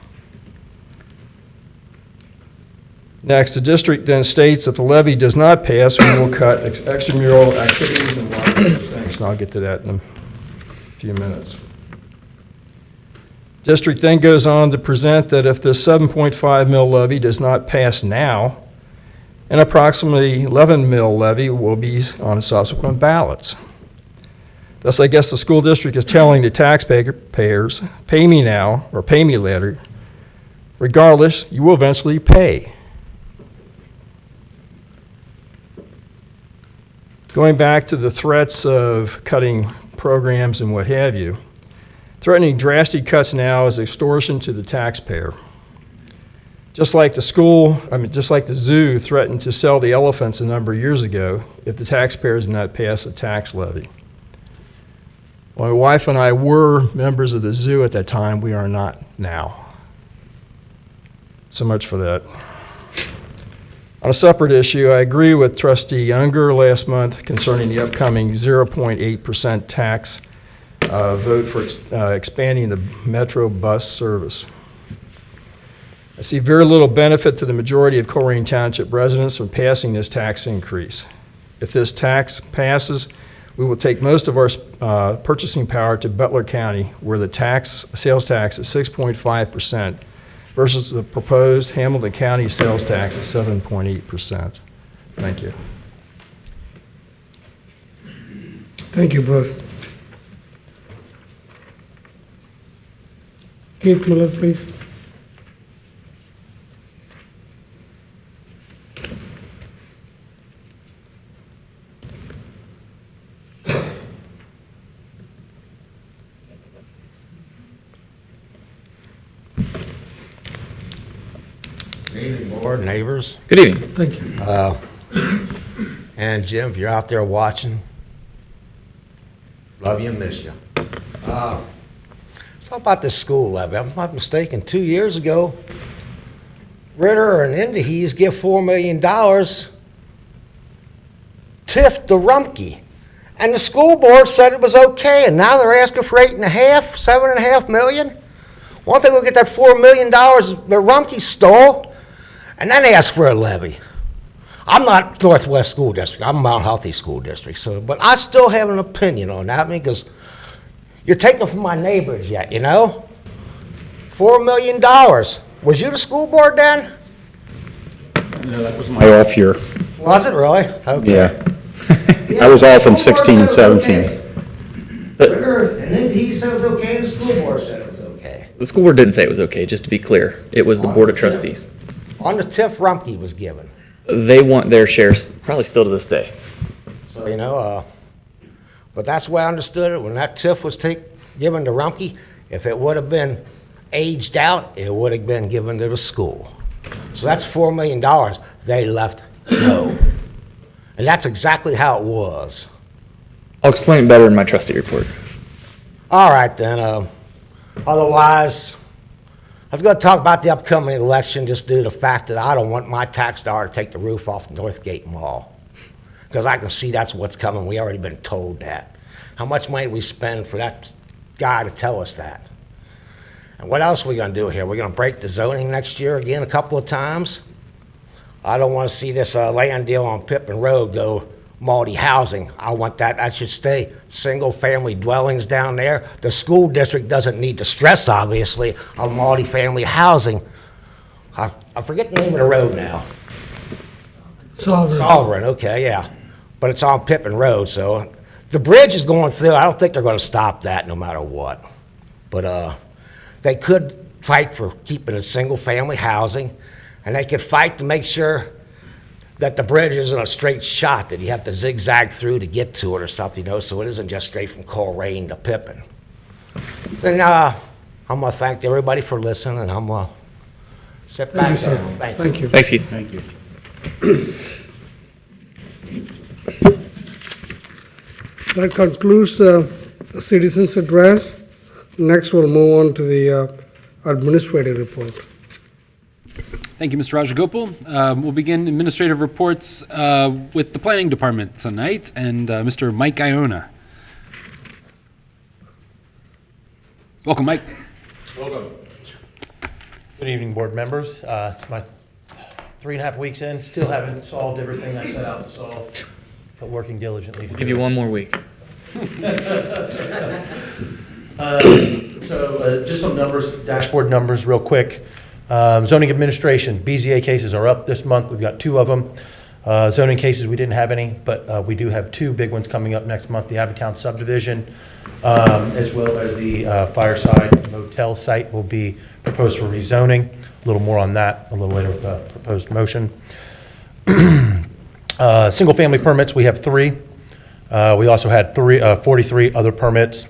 Next, the district then states if the levy does not pass, we will cut extramural activities and lots of other things, and I'll get to that in a few minutes. District then goes on to present that if this 7.5 mil levy does not pass now, an approximately 11 mil levy will be on subsequent ballots. Thus, I guess the school district is telling the taxpayers, pay me now or pay me later. Regardless, you will eventually pay. Going back to the threats of cutting programs and what have you, threatening drastic cuts now is extortion to the taxpayer. Just like the zoo threatened to sell the elephants a number of years ago if the taxpayers did not pass a tax levy. My wife and I were members of the zoo at that time. We are not now. So much for that. On a separate issue, I agree with Trustee Younger last month concerning the upcoming 0.8% tax vote for expanding the Metro bus service. I see very little benefit to the majority of Colerain Township residents from passing this tax increase. If this tax passes, we will take most of our purchasing power to Butler County, where the sales tax is 6.5%, versus the proposed Hamilton County sales tax of 7.8%. Thank you. Thank you, Bruce. Keith Miller, please. Good evening, board, neighbors. Good evening. Thank you. And Jim, if you're out there watching, love you and miss you. So about this school levy. If I'm not mistaken, 2 years ago, Ritter and Indies give $4 million TIF to Rumpke. And the school board said it was okay, and now they're asking for $7.5 million. One thing, we'll get that $4 million that Rumpke stole, and then ask for a levy. I'm not Northwest School District. I'm Mount Healthy School District. So, but I still have an opinion on that, because you're taking from my neighbors yet, you know? $4 million. Was you the school board then? No, that was my off year. Was it really? Okay. Yeah. I was off in 16 and 17. Ritter and then he said it was okay, and the school board said it was okay. The school board didn't say it was okay, just to be clear. It was the Board of Trustees. On the TIF Rumpke was given. They want their shares, probably still to this day. So, you know, but that's the way I understood it. When that TIF was given to Rumpke, if it would have been aged out, it would have been given to the school. So that's $4 million they left go. And that's exactly how it was. I'll explain it better in my trustee report. All right, then. Otherwise, I was going to talk about the upcoming election just due to the fact that I don't want my tax dollar to take the roof off Northgate Mall. Because I can see that's what's coming. We already been told that. How much money we spend for that guy to tell us that? And what else are we going to do here? We're going to break the zoning next year again a couple of times? I don't want to see this land deal on Pippin Road go multi-housing. I want that should stay single-family dwellings down there. The school district doesn't need to stress, obviously, on multi-family housing. I forget the name of the road now. Sovereign, okay, yeah. But it's on Pippin Road, so the bridge is going through. I don't think they're going to stop that no matter what. But they could fight for keeping it single-family housing, and they could fight to make sure that the bridge isn't a straight shot, that you have to zigzag through to get to it or something, so it isn't just straight from Colerain to Pippin. And I'm going to thank everybody for listening, and I'm going to sit back down. Thank you. Thanks, Keith. Thank you. That concludes the citizens' address. Next, we'll move on to the administrative report. Thank you, Mr. Rajagopal. We'll begin administrative reports with the Planning Department tonight, and Mr. Mike Iona. Welcome, Mike. Welcome. Good evening, board members. It's my 3.5 weeks in. Still haven't solved everything I set out to solve, but working diligently to Give you one more week. Just some numbers, dashboard numbers real quick. Zoning administration, BZA cases are up this month. We've got 2 of them. Zoning cases, we didn't have any, but we do have 2 big ones coming up next month, the Abbeytown subdivision, as well as the Fireside Motel site will be proposed for rezoning. A little more on that a little later with the proposed motion. Single-family permits, we have 3. We also had 43 other permits.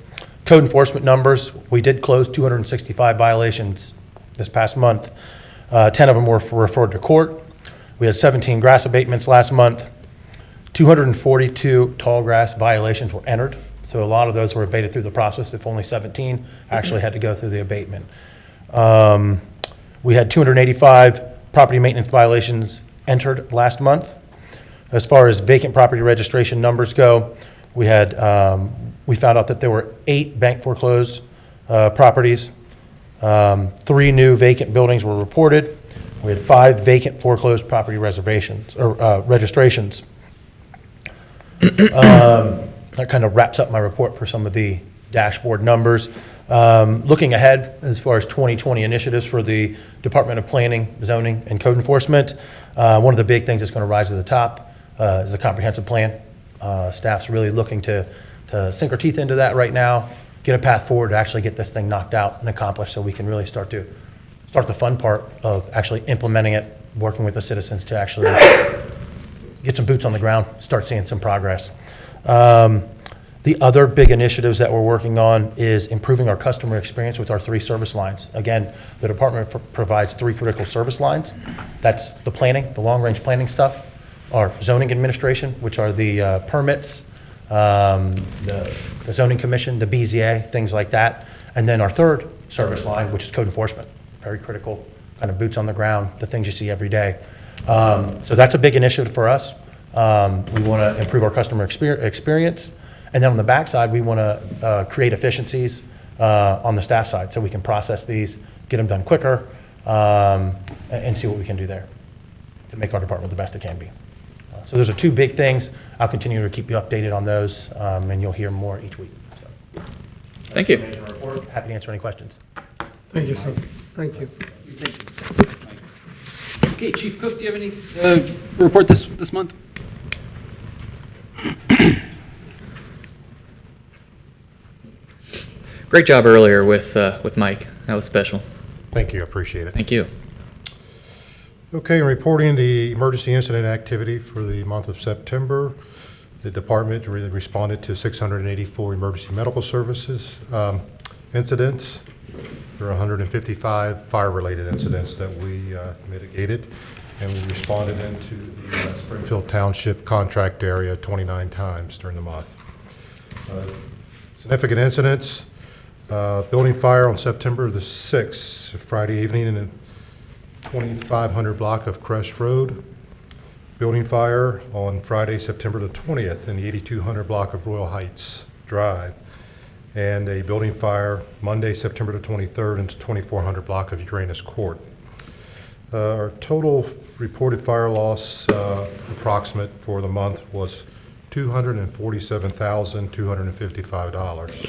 Code enforcement numbers, we did close 265 violations this past month. 10 of them were referred to court. We had 17 grass abatements last month. 242 tall grass violations were entered. So a lot of those were abated through the process, if only 17 actually had to go through the abatement. We had 285 property maintenance violations entered last month. As far as vacant property registration numbers go, we had we found out that there were 8 bank foreclosed properties. 3 new vacant buildings were reported. We had 5 vacant foreclosed property reservations or registrations. That kind of wraps up my report for some of the dashboard numbers. Looking ahead, as far as 2020 initiatives for the Department of Planning, Zoning, and Code Enforcement, one of the big things that's going to rise to the top is the comprehensive plan. Staff's really looking to sink our teeth into that right now, get a path forward to actually get this thing knocked out and accomplished so we can really start the fun part of actually implementing it, working with the citizens to actually get some boots on the ground, start seeing some progress. The other big initiatives that we're working on is improving our customer experience with our 3 service lines. Again, the department provides 3 critical service lines. That's the planning, the long-range planning stuff, our zoning administration, which are the permits, the zoning commission, the BZA, things like that. And then our 3rd service line, which is code enforcement. Very critical, kind of boots on the ground, the things you see every day. So that's a big initiative for us. We want to improve our customer experience. And then on the backside, we want to create efficiencies on the staff side so we can process these, get them done quicker, and see what we can do there to make our department the best it can be. So those are 2 big things. I'll continue to keep you updated on those, and you'll hear more each week. So, thank you. Happy to answer any questions. Thank you, sir. Thank you. Okay, Chief Cook, do you have any report this month? Great job earlier with Mike. That was special. Thank you, I appreciate it. Thank you. Okay, reporting the emergency incident activity for the month of September. The department really responded to 684 emergency medical services incidents. There are 155 fire-related incidents that we mitigated, and we responded into the Springfield Township contract area 29 times during the month. Significant incidents, building fire on September the 6th, Friday evening in the 2500 block of Crest Road. Building fire on Friday, September the 20th in the 8200 block of Royal Heights Drive. And a building fire Monday, September the 23rd into 2400 block of Uranus Court. Our total reported fire loss approximate for the month was $247,255. It's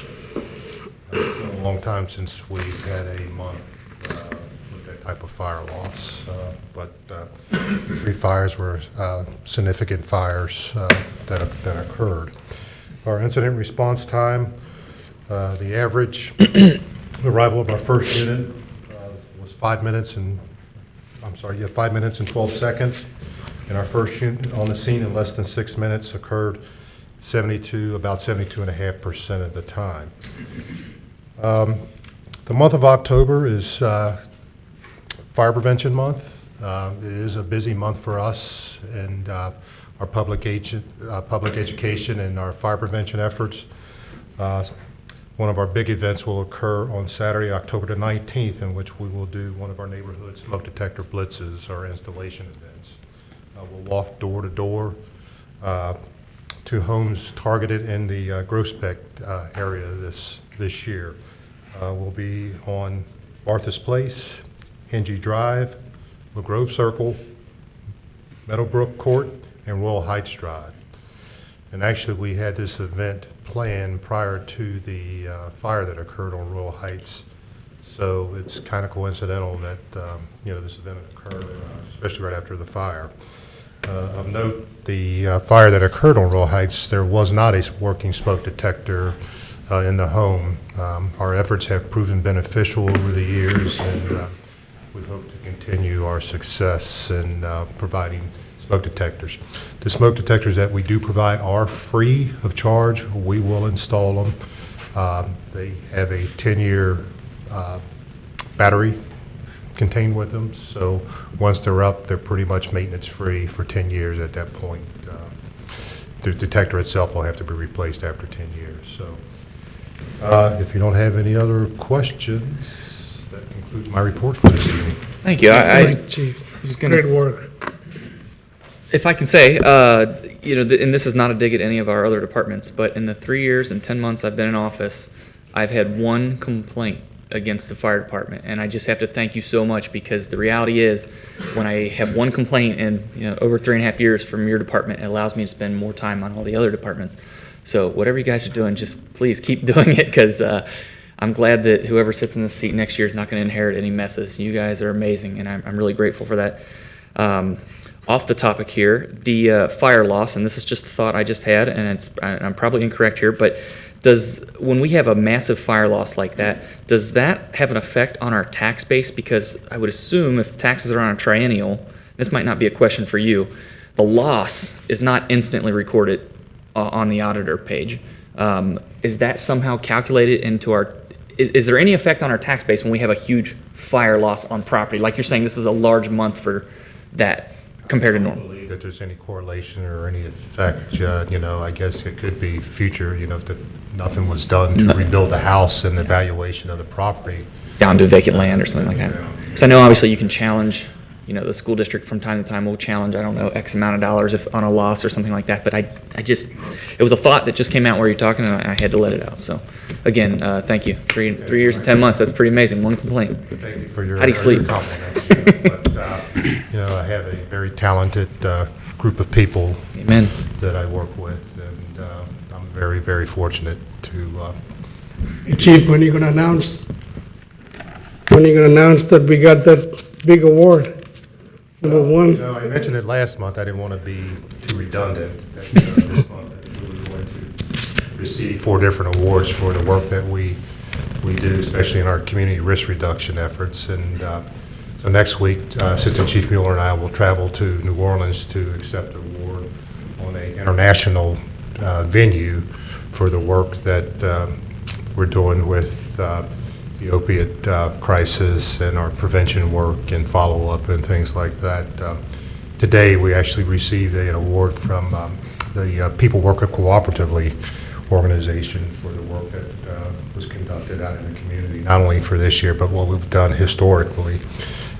been a long time since we've had a month with that type of fire loss, but the 3 fires were significant fires that occurred. Our incident response time, the average arrival of our first unit was 5 minutes and 12 seconds. And our first unit on the scene in less than 6 minutes occurred about 72.5% of the time. The month of October is Fire Prevention Month. It is a busy month for us and our public education and our fire prevention efforts. One of our big events will occur on Saturday, October the 19th, in which we will do one of our neighborhood smoke detector blitzes, or installation events. We'll walk door to door to homes targeted in the Grospec area this year. We'll be on Martha's Place, Hingy Drive, McGrove Circle, Meadowbrook Court, and Royal Heights Drive. And actually, we had this event planned prior to the fire that occurred on Royal Heights. So it's kind of coincidental that this event occurred, especially right after the fire. Of note, the fire that occurred on Royal Heights, there was not a working smoke detector in the home. Our efforts have proven beneficial over the years, and we hope to continue our success in providing smoke detectors. The smoke detectors that we do provide are free of charge. We will install them. They have a 10-year battery contained with them, so once they're up, they're pretty much maintenance free for 10 years at that point. The detector itself will have to be replaced after 10 years. So if you don't have any other questions, that concludes my report for this evening. Thank you. Chief, great work. If I can say, and this is not a dig at any of our other departments, but in the 3 years and 10 months I've been in office, I've had one complaint against the fire department, and I just have to thank you so much, because the reality is, when I have one complaint in over 3.5 years from your department, it allows me to spend more time on all the other departments. So whatever you guys are doing, just please keep doing it, because I'm glad that whoever sits in this seat next year is not going to inherit any messes. You guys are amazing, and I'm really grateful for that. Off the topic here, the fire loss, and this is just a thought I just had, and I'm probably incorrect here, but when we have a massive fire loss like that, does that have an effect on our tax base? Because I would assume if taxes are on a triennial, this might not be a question for you, the loss is not instantly recorded on the auditor page. Is that somehow calculated into our, is there any effect on our tax base when we have a huge fire loss on property? Like you're saying, this is a large month for that compared to normal. I don't believe that there's any correlation or any effect. I guess it could be future, if nothing was done to rebuild the house and the valuation of the property. Down to vacant land or something like that. Because I know obviously you can challenge, the school district from time to time will challenge, I don't know, X amount of dollars if on a loss or something like that. But it was a thought that just came out where you're talking, and I had to let it out. So again, thank you. 3 years and 10 months, that's pretty amazing. One complaint. Thank you for your How do you sleep? compliments. But, I have a very talented group of people Amen. that I work with, and I'm very, very fortunate to. Chief, when are you going to announce that we got that big award? Number one. I mentioned it last month. I didn't want to be too redundant. This month we were going to receive 4 different awards for the work that we do, especially in our community risk reduction efforts. And so next week, Assistant Chief Mueller and I will travel to New Orleans to accept an award on an international venue for the work that we're doing with the opiate crisis and our prevention work and follow-up and things like that. Today, we actually received an award from the People Working Cooperatively organization for the work that was conducted out in the community, not only for this year, but what we've done historically.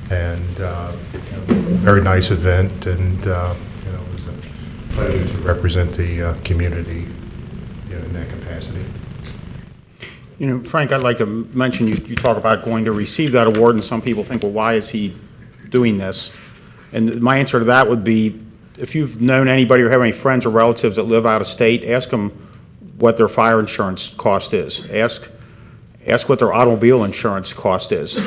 And very nice event, and it was a pleasure to represent the community in that capacity. Frank, I'd like to mention, you talk about going to receive that award, and some people think, well, why is he doing this? And my answer to that would be, if you've known anybody or have any friends or relatives that live out of state, ask them what their fire insurance cost is. Ask what their automobile insurance cost is.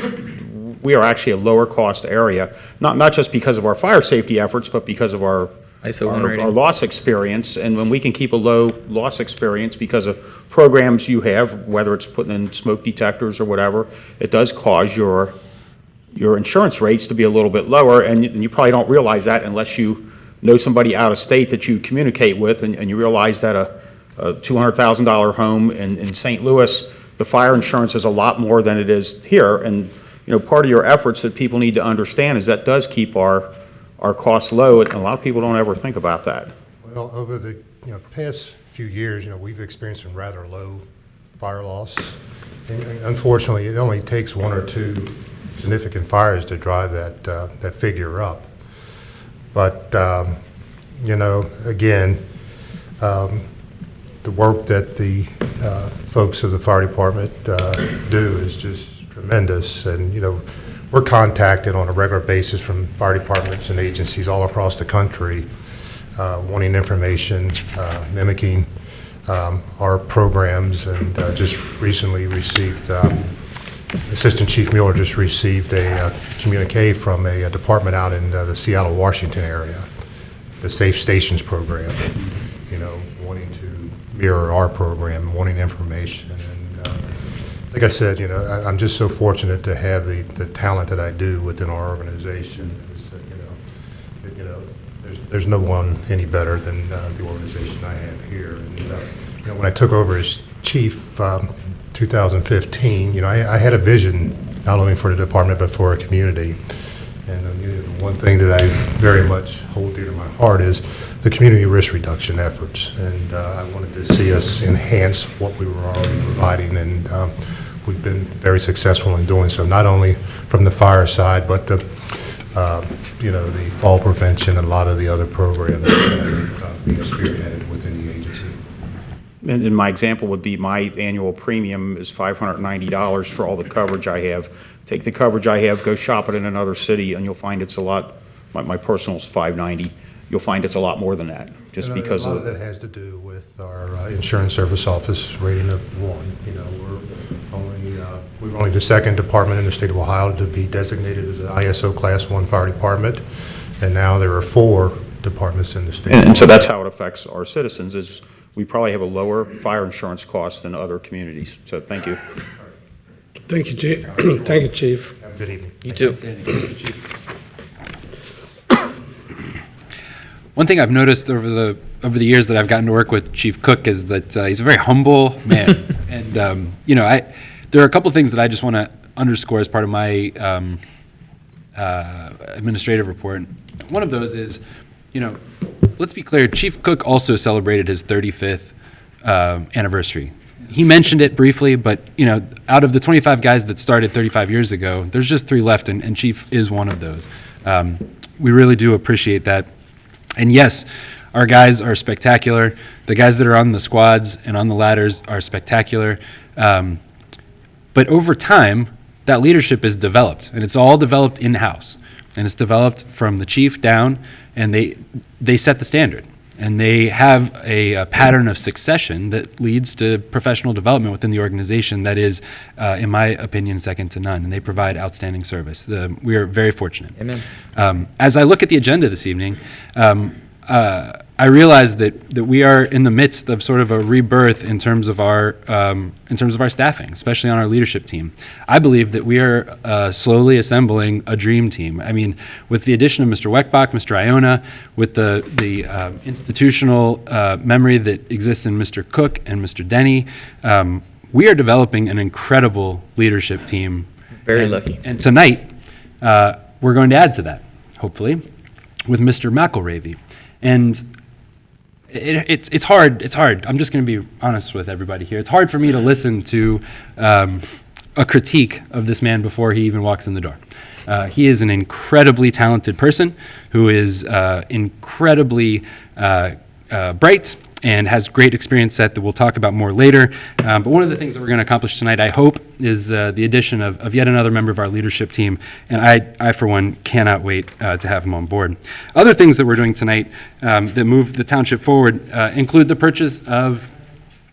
We are actually a lower cost area, not just because of our fire safety efforts, but because of our ISO 1 rating. our loss experience. And when we can keep a low loss experience because of programs you have, whether it's putting in smoke detectors or whatever, it does cause your insurance rates to be a little bit lower, and you probably don't realize that unless you know somebody out of state that you communicate with, and you realize that a $200,000 home in St. Louis, the fire insurance is a lot more than it is here. And part of your efforts that people need to understand is that does keep our costs low, and a lot of people don't ever think about that. Well, over the past few years, we've experienced some rather low fire loss. And unfortunately, it only takes one or two significant fires to drive that figure up. But again, the work that the folks of the fire department do is just tremendous. And we're contacted on a regular basis from fire departments and agencies all across the country, wanting information, mimicking our programs, and just recently received. Assistant Chief Mueller just received a communique from a department out in the Seattle, Washington area, the Safe Stations program, wanting to mirror our program, wanting information. And like I said, I'm just so fortunate to have the talent that I do within our organization. There's no one any better than the organization I have here. And when I took over as chief, 2015, I had a vision not only for the department but for our community. And the one thing that I very much hold dear to my heart is the community risk reduction efforts. And I wanted to see us enhance what we were already providing, and we've been very successful in doing so, not only from the fire side, but the fall prevention and a lot of the other programs that are being spearheaded within the agency. And my example would be my annual premium is $590 for all the coverage I have. Take the coverage I have, go shop it in another city, and you'll find it's a lot. My personal is $590. You'll find it's a lot more than that, just because a lot of that has to do with our insurance service office rating of 1. We're only the second department in the state of Ohio to be designated as an ISO Class 1 fire department, and now there are 4 departments in the state. And so that's how it affects our citizens. Is we probably have a lower fire insurance cost than other communities. So thank you. Thank you, Chief. Thank you, Chief. Have a good evening. You too. One thing I've noticed over the years that I've gotten to work with Chief Cook is that he's a very humble man, and there are a couple things that I just want to underscore as part of my administrative report. One of those is, let's be clear, Chief Cook also celebrated his 35th anniversary. He mentioned it briefly, but out of the 25 guys that started 35 years ago, there's just 3 left, and Chief is one of those. We really do appreciate that. And yes, our guys are spectacular. The guys that are on the squads and on the ladders are spectacular. But over time, that leadership is developed, and it's all developed in-house. And it's developed from the chief down, and they set the standard. And they have a pattern of succession that leads to professional development within the organization that is, in my opinion, second to none. And they provide outstanding service. We are very fortunate. Amen. As I look at the agenda this evening, I realize that we are in the midst of sort of a rebirth in terms of our staffing, especially on our leadership team. I believe that we are slowly assembling a dream team. I mean, with the addition of Mr. Weckbach, Mr. Iona, with the institutional memory that exists in Mr. Cook and Mr. Denny, we are developing an incredible leadership team. Very lucky. And tonight, we're going to add to that, hopefully, with Mr. McElravy. And it's hard. I'm just going to be honest with everybody here. It's hard for me to listen to a critique of this man before he even walks in the door. He is an incredibly talented person who is incredibly bright and has great experience set that we'll talk about more later. But one of the things that we're going to accomplish tonight, I hope, is the addition of yet another member of our leadership team, and I for one, cannot wait to have him on board. Other things that we're doing tonight that move the township forward include the purchase of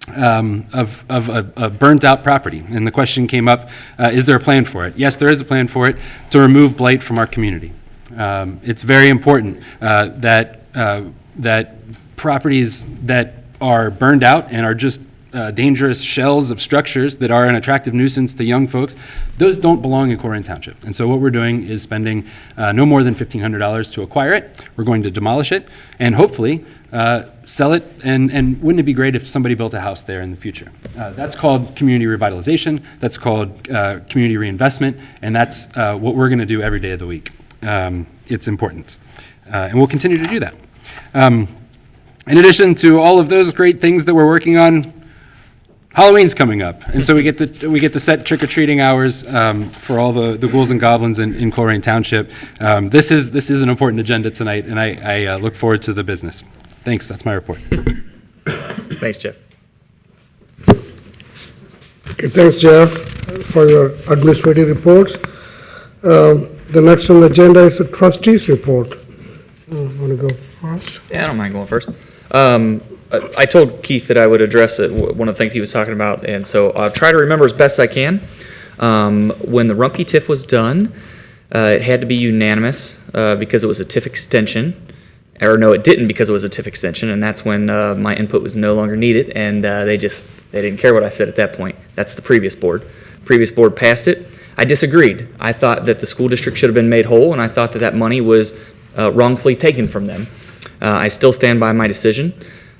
a burnt-out property. And the question came up, is there a plan for it? Yes, there is a plan for it to remove blight from our community. It's very important that properties that are burned out and are just dangerous shells of structures that are an attractive nuisance to young folks, those don't belong in Colerain Township. And so what we're doing is spending no more than $1,500 to acquire it. We're going to demolish it and hopefully sell it, and wouldn't it be great if somebody built a house there in the future? That's called community revitalization, that's called community reinvestment, and that's what we're going to do every day of the week. It's important, and we'll continue to do that. In addition to all of those great things that we're working on, Halloween's coming up, and so we get to set trick-or-treating hours for all the ghouls and goblins in Colerain Township. This is an important agenda tonight, and I look forward to the business. Thanks, that's my report. Thanks, Jeff. Okay, thanks, Jeff, for your administrative reports. The next on the agenda is the trustees report. Want to go first? Yeah, I don't mind going first. I told Keith that I would address it, one of the things he was talking about, and so I'll try to remember as best I can. When the Rumpke TIF was done, it had to be unanimous because it was a TIF extension. Or no, it didn't because it was a TIF extension, and that's when my input was no longer needed, and they didn't care what I said at that point. That's the previous board. Previous board passed it. I disagreed. I thought that the school district should have been made whole, and I thought that that money was wrongfully taken from them. I still stand by my decision.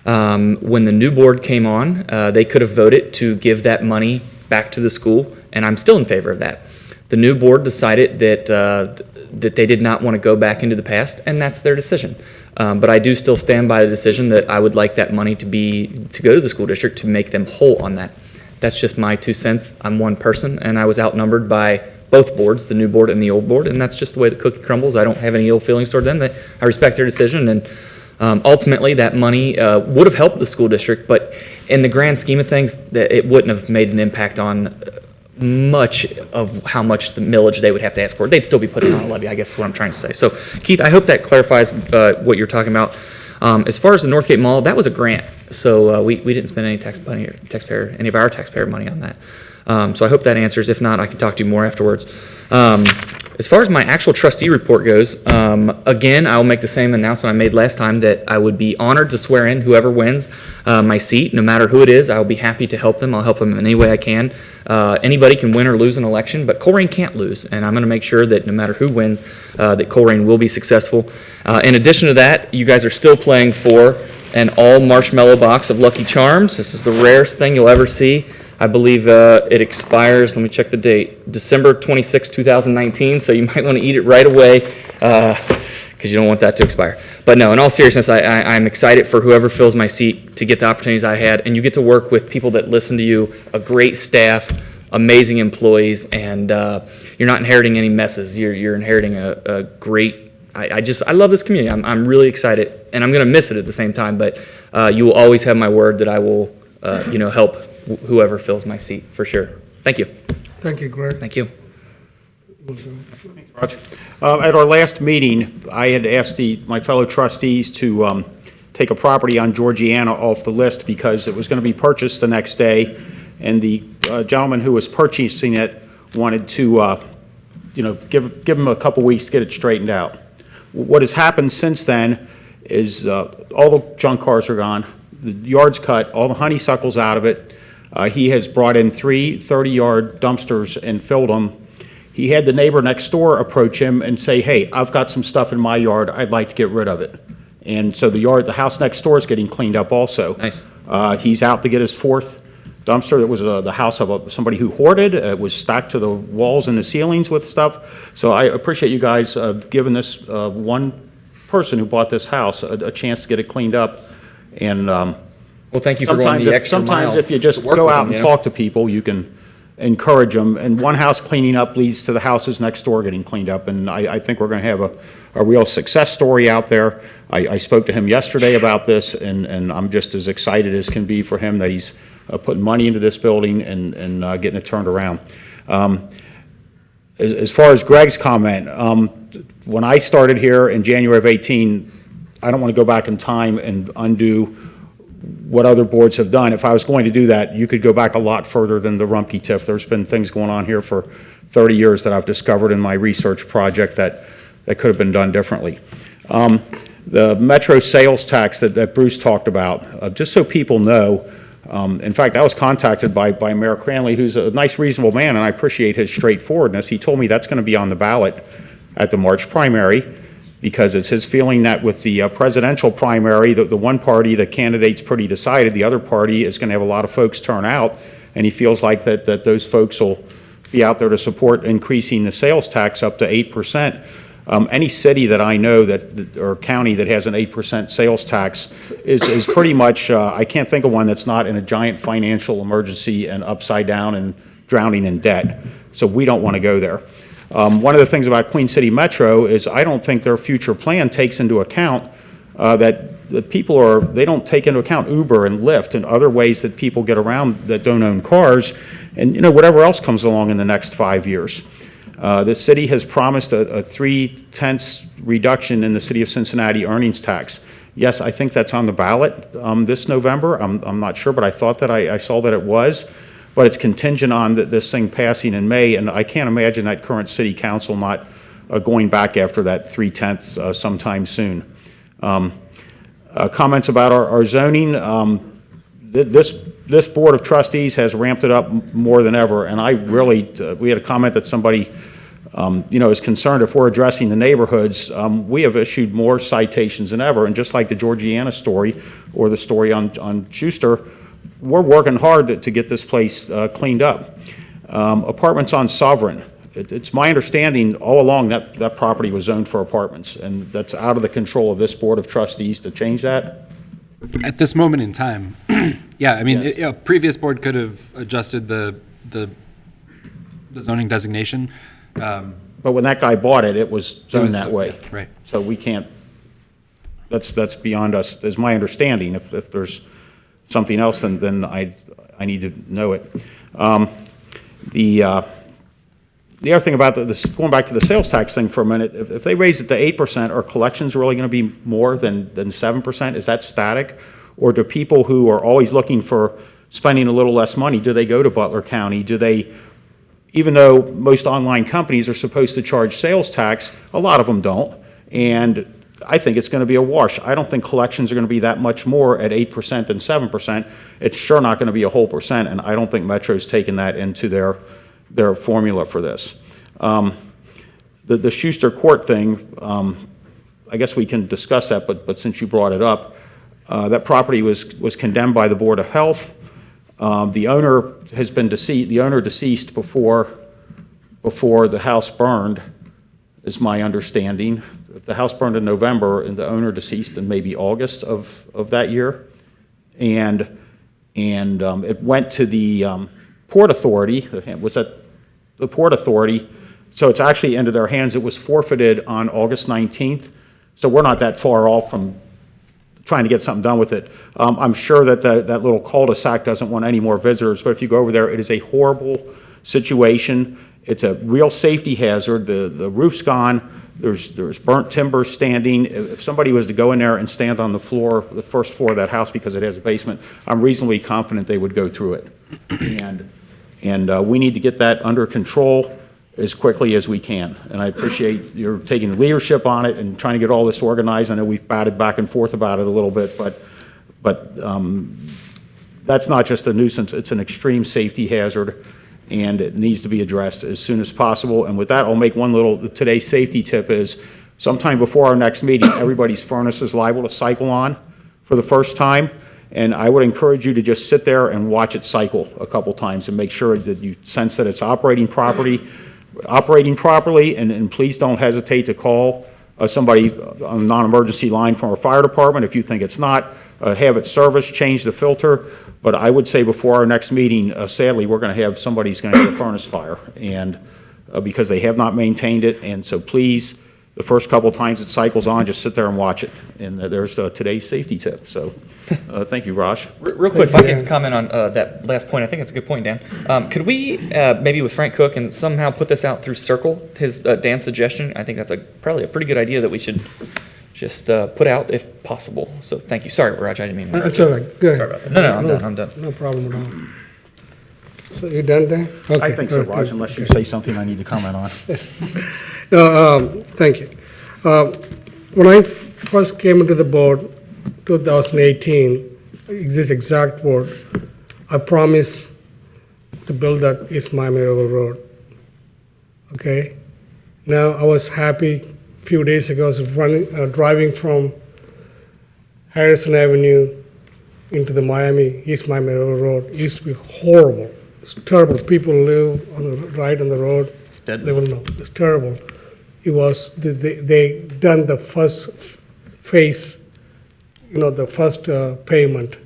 When the new board came on, they could have voted to give that money back to the school, and I'm still in favor of that. The new board decided that they did not want to go back into the past, and that's their decision. But I do still stand by the decision that I would like that money to go to the school district to make them whole on that. That's just my 2 cents. I'm one person, and I was outnumbered by both boards, the new board and the old board, and that's just the way the cookie crumbles. I don't have any ill feelings toward them. I respect their decision, and ultimately that money would have helped the school district, but in the grand scheme of things, it wouldn't have made an impact on much of how much the millage they would have to ask for. They'd still be putting on a levy, I guess is what I'm trying to say. So, Keith, I hope that clarifies what you're talking about. As far as the Northgate Mall, that was a grant, so we didn't spend any any of our taxpayer money on that. So I hope that answers. If not, I can talk to you more afterwards. As far as my actual trustee report goes, again, I will make the same announcement I made last time, that I would be honored to swear in whoever wins my seat, no matter who it is. I will be happy to help them. I'll help them in any way I can. Anybody can win or lose an election, but Colerain can't lose, and I'm going to make sure that no matter who wins, that Colerain will be successful. In addition to that, you guys are still playing for an all-marshmallow box of Lucky Charms. This is the rarest thing you'll ever see. I believe it expires, let me check the date, December 26, 2019, so you might want to eat it right away because you don't want that to expire. But no, in all seriousness, I'm excited for whoever fills my seat to get the opportunities I had, and you get to work with people that listen to you, a great staff, amazing employees, and you're not inheriting any messes. You're inheriting a great, I love this community. I'm really excited, and I'm going to miss it at the same time, but you will always have my word that I will help whoever fills my seat, for sure. Thank you. Thank you, Greg. Thank you. At our last meeting, I had asked my fellow trustees to take a property on Georgiana off the list because it was going to be purchased the next day, and the gentleman who was purchasing it wanted to, give him a couple weeks to get it straightened out. What has happened since then is all the junk cars are gone, the yard's cut, all the honeysuckle's out of it. He has brought in 3 30-yard dumpsters and filled them. He had the neighbor next door approach him and say, hey, I've got some stuff in my yard, I'd like to get rid of it. And so the house next door is getting cleaned up also. Nice. He's out to get his 4th dumpster. That was the house of somebody who hoarded. It was stacked to the walls and the ceilings with stuff. So I appreciate you guys giving this one person who bought this house a chance to get it cleaned up. And well, thank you for going the extra mile. Sometimes if you just go out and talk to people, you can encourage them. And one house cleaning up leads to the houses next door getting cleaned up, and I think we're going to have a real success story out there. I spoke to him yesterday about this, and I'm just as excited as can be for him that he's putting money into this building and getting it turned around. As far as Greg's comment, when I started here in January of 18, I don't want to go back in time and undo what other boards have done. If I was going to do that, you could go back a lot further than the Rumpke TIF. There's been things going on here for 30 years that I've discovered in my research project that could have been done differently. The Metro sales tax that Bruce talked about, just so people know, in fact, I was contacted by Mayor Cranley, who's a nice, reasonable man, and I appreciate his straightforwardness. He told me that's going to be on the ballot at the March primary, because it's his feeling that with the presidential primary, the one party, the candidate's pretty decided, the other party is going to have a lot of folks turn out, and he feels like that those folks will be out there to support increasing the sales tax up to 8%. Any city that I know or county that has an 8% sales tax is pretty much, I can't think of one that's not in a giant financial emergency and upside down and drowning in debt. So we don't want to go there. One of the things about Queen City Metro is I don't think their future plan takes into account that people they don't take into account Uber and Lyft and other ways that people get around that don't own cars, and whatever else comes along in the next 5 years. The city has promised a 3/10 reduction in the city of Cincinnati earnings tax. Yes, I think that's on the ballot this November. I'm not sure, but I thought that I saw that it was. But it's contingent on this thing passing in May, and I can't imagine that current city council not going back after that 3/10 sometime soon. Comments about our zoning. This board of trustees has ramped it up more than ever, and I really, we had a comment that somebody is concerned if we're addressing the neighborhoods. We have issued more citations than ever, and just like the Georgiana story or the story on Schuster, we're working hard to get this place cleaned up. Apartments on Sovereign. It's my understanding all along that property was zoned for apartments, and that's out of the control of this board of trustees to change that. At this moment in time, yeah, I mean, Yes. previous board could have adjusted the zoning designation. But when that guy bought it, it was zoned that way. Yeah, right. So we can't, that's beyond us, is my understanding. If there's something else, then I need to know it. The other thing about going back to the sales tax thing for a minute, if they raise it to 8%, are collections really going to be more than 7%? Is that static? Or do people who are always looking for spending a little less money, do they go to Butler County? Do they, even though most online companies are supposed to charge sales tax, a lot of them don't. And I think it's going to be a wash. I don't think collections are going to be that much more at 8% than 7%. It's sure not going to be a whole percent, and I don't think Metro's taken that into their formula for this. The Schuster Court thing, I guess we can discuss that, but since you brought it up, that property was condemned by the Board of Health. The owner has been deceased. The owner deceased before the house burned, is my understanding. The house burned in November, and the owner deceased in maybe August of that year, and it went to the Port Authority. Was that the Port Authority? So it's actually into their hands. It was forfeited on August 19th. So we're not that far off from trying to get something done with it. I'm sure that that little cul-de-sac doesn't want any more visitors, but if you go over there, it is a horrible situation. It's a real safety hazard. The roof's gone. There's burnt timber standing. If somebody was to go in there and stand on the floor, the first floor of that house, because it has a basement, I'm reasonably confident they would go through it. And we need to get that under control as quickly as we can. And I appreciate your taking the leadership on it and trying to get all this organized. I know we've batted back and forth about it a little bit, but that's not just a nuisance. It's an extreme safety hazard, and it needs to be addressed as soon as possible. And with that, I'll make one little, today's safety tip is sometime before our next meeting, everybody's furnace is liable to cycle on for the first time. And I would encourage you to just sit there and watch it cycle a couple times and make sure that you sense that it's operating properly, and please don't hesitate to call somebody on a non-emergency line from our fire department. If you think it's not, have it serviced, change the filter. But I would say before our next meeting, sadly, we're going to have, somebody's going to get a furnace fire, and because they have not maintained it. And so please, the first couple times it cycles on, just sit there and watch it. And there's today's safety tip. So thank you, Raj. Real quick, if I can comment on that last point, I think it's a good point, Dan. Could we, maybe with Frank Cook, and somehow put this out through Circle, Dan's suggestion? I think that's probably a pretty good idea that we should just put out if possible. So thank you. Sorry, Raj, I didn't mean to interrupt That's all you. right. Go ahead. Sorry about that. No, I'm done. No problem at all. So you done, Dan? Okay. I think so, Raj, unless you say something I need to comment on. No, thank you. When I first came into the board, 2018, this exact word, I promised to build that East Miami River Road. Okay? Now, I was happy a few days ago, I was driving from Harrison Avenue into the East Miami River Road. It used to be horrible. It's terrible. People live on the right on the road. They will know. It's terrible. It was, they done the first phase, the first pavement,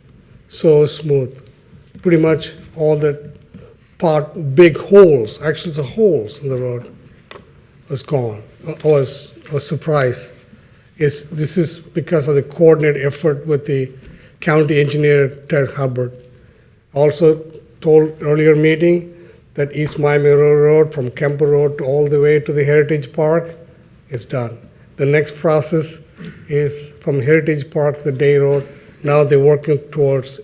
so smooth. Pretty much all the big holes, actually the holes in the road was gone. I was surprised. This is because of the coordinated effort with the county engineer, Ted Hubbard. Also told earlier meeting that East Miami Road from Kemper Road all the way to the Heritage Park is done. The next process is from Heritage Park to the Day Road. Now they're working towards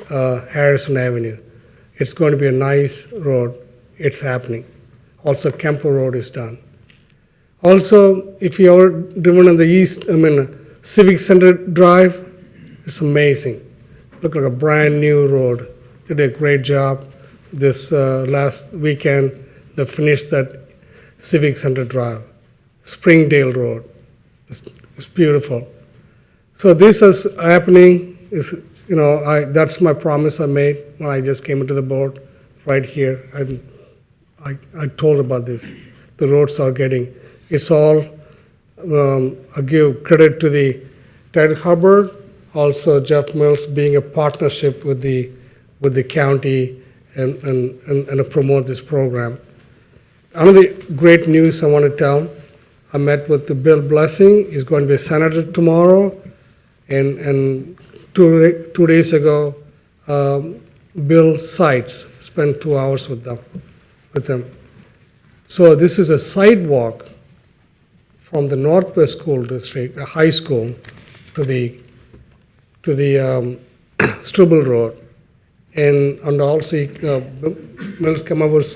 Harrison Avenue. It's going to be a nice road. It's happening. Also, Kemper Road is done. Also, if you ever driven on the Civic Center Drive, it's amazing. Look like a brand new road. They did a great job. This last weekend, they finished that Civic Center Drive, Springdale Road. It's beautiful. So this is happening. That's my promise I made when I just came into the board right here. I told about this. The roads are getting. It's all. I give credit to the Ted Hubbard, also Jeff Mills being a partnership with the county and promote this program. Another great news I want to tell, I met with the Bill Blessing. He's going to be a senator tomorrow. And 2 days ago, Bill Seitz spent 2 hours with them. So this is a sidewalk from the Northwest School District, a high school, to the Struble Road. And also, Mills come up with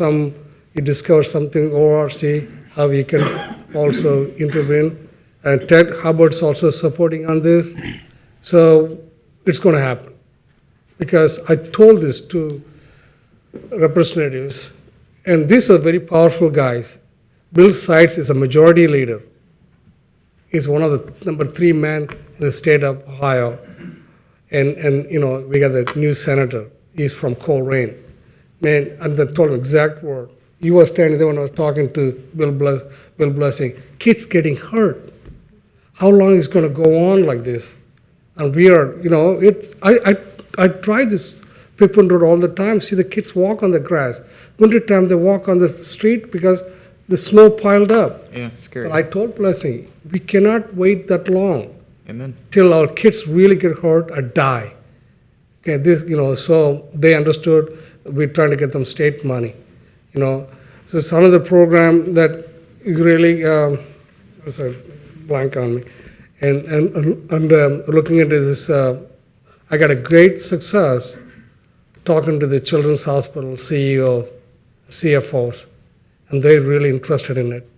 he discovered something, ORC, how he can also intervene. And Ted Hubbard's also supporting on this. So it's going to happen. Because I told this to representatives, and these are very powerful guys. Bill Seitz is a majority leader. He's one of the number 3 men in the state of Ohio. And we got the new senator. He's from Colerain. Man, and I told him exact word. He was standing there when I was talking to Bill Blessing. Kids getting hurt. How long is it going to go on like this? And we are, I try this Pippin Road all the time. See the kids walk on the grass. Wintertime they walk on the street because the snow piled up. Yeah, it's scary. And I told Blessing, we cannot wait that long. Amen. Till our kids really get hurt or die. Okay, so they understood. We're trying to get them state money. So it's another program that really was a blank on me. And looking at this, I got a great success talking to the Children's Hospital CEO, CFOs, and they're really interested in it,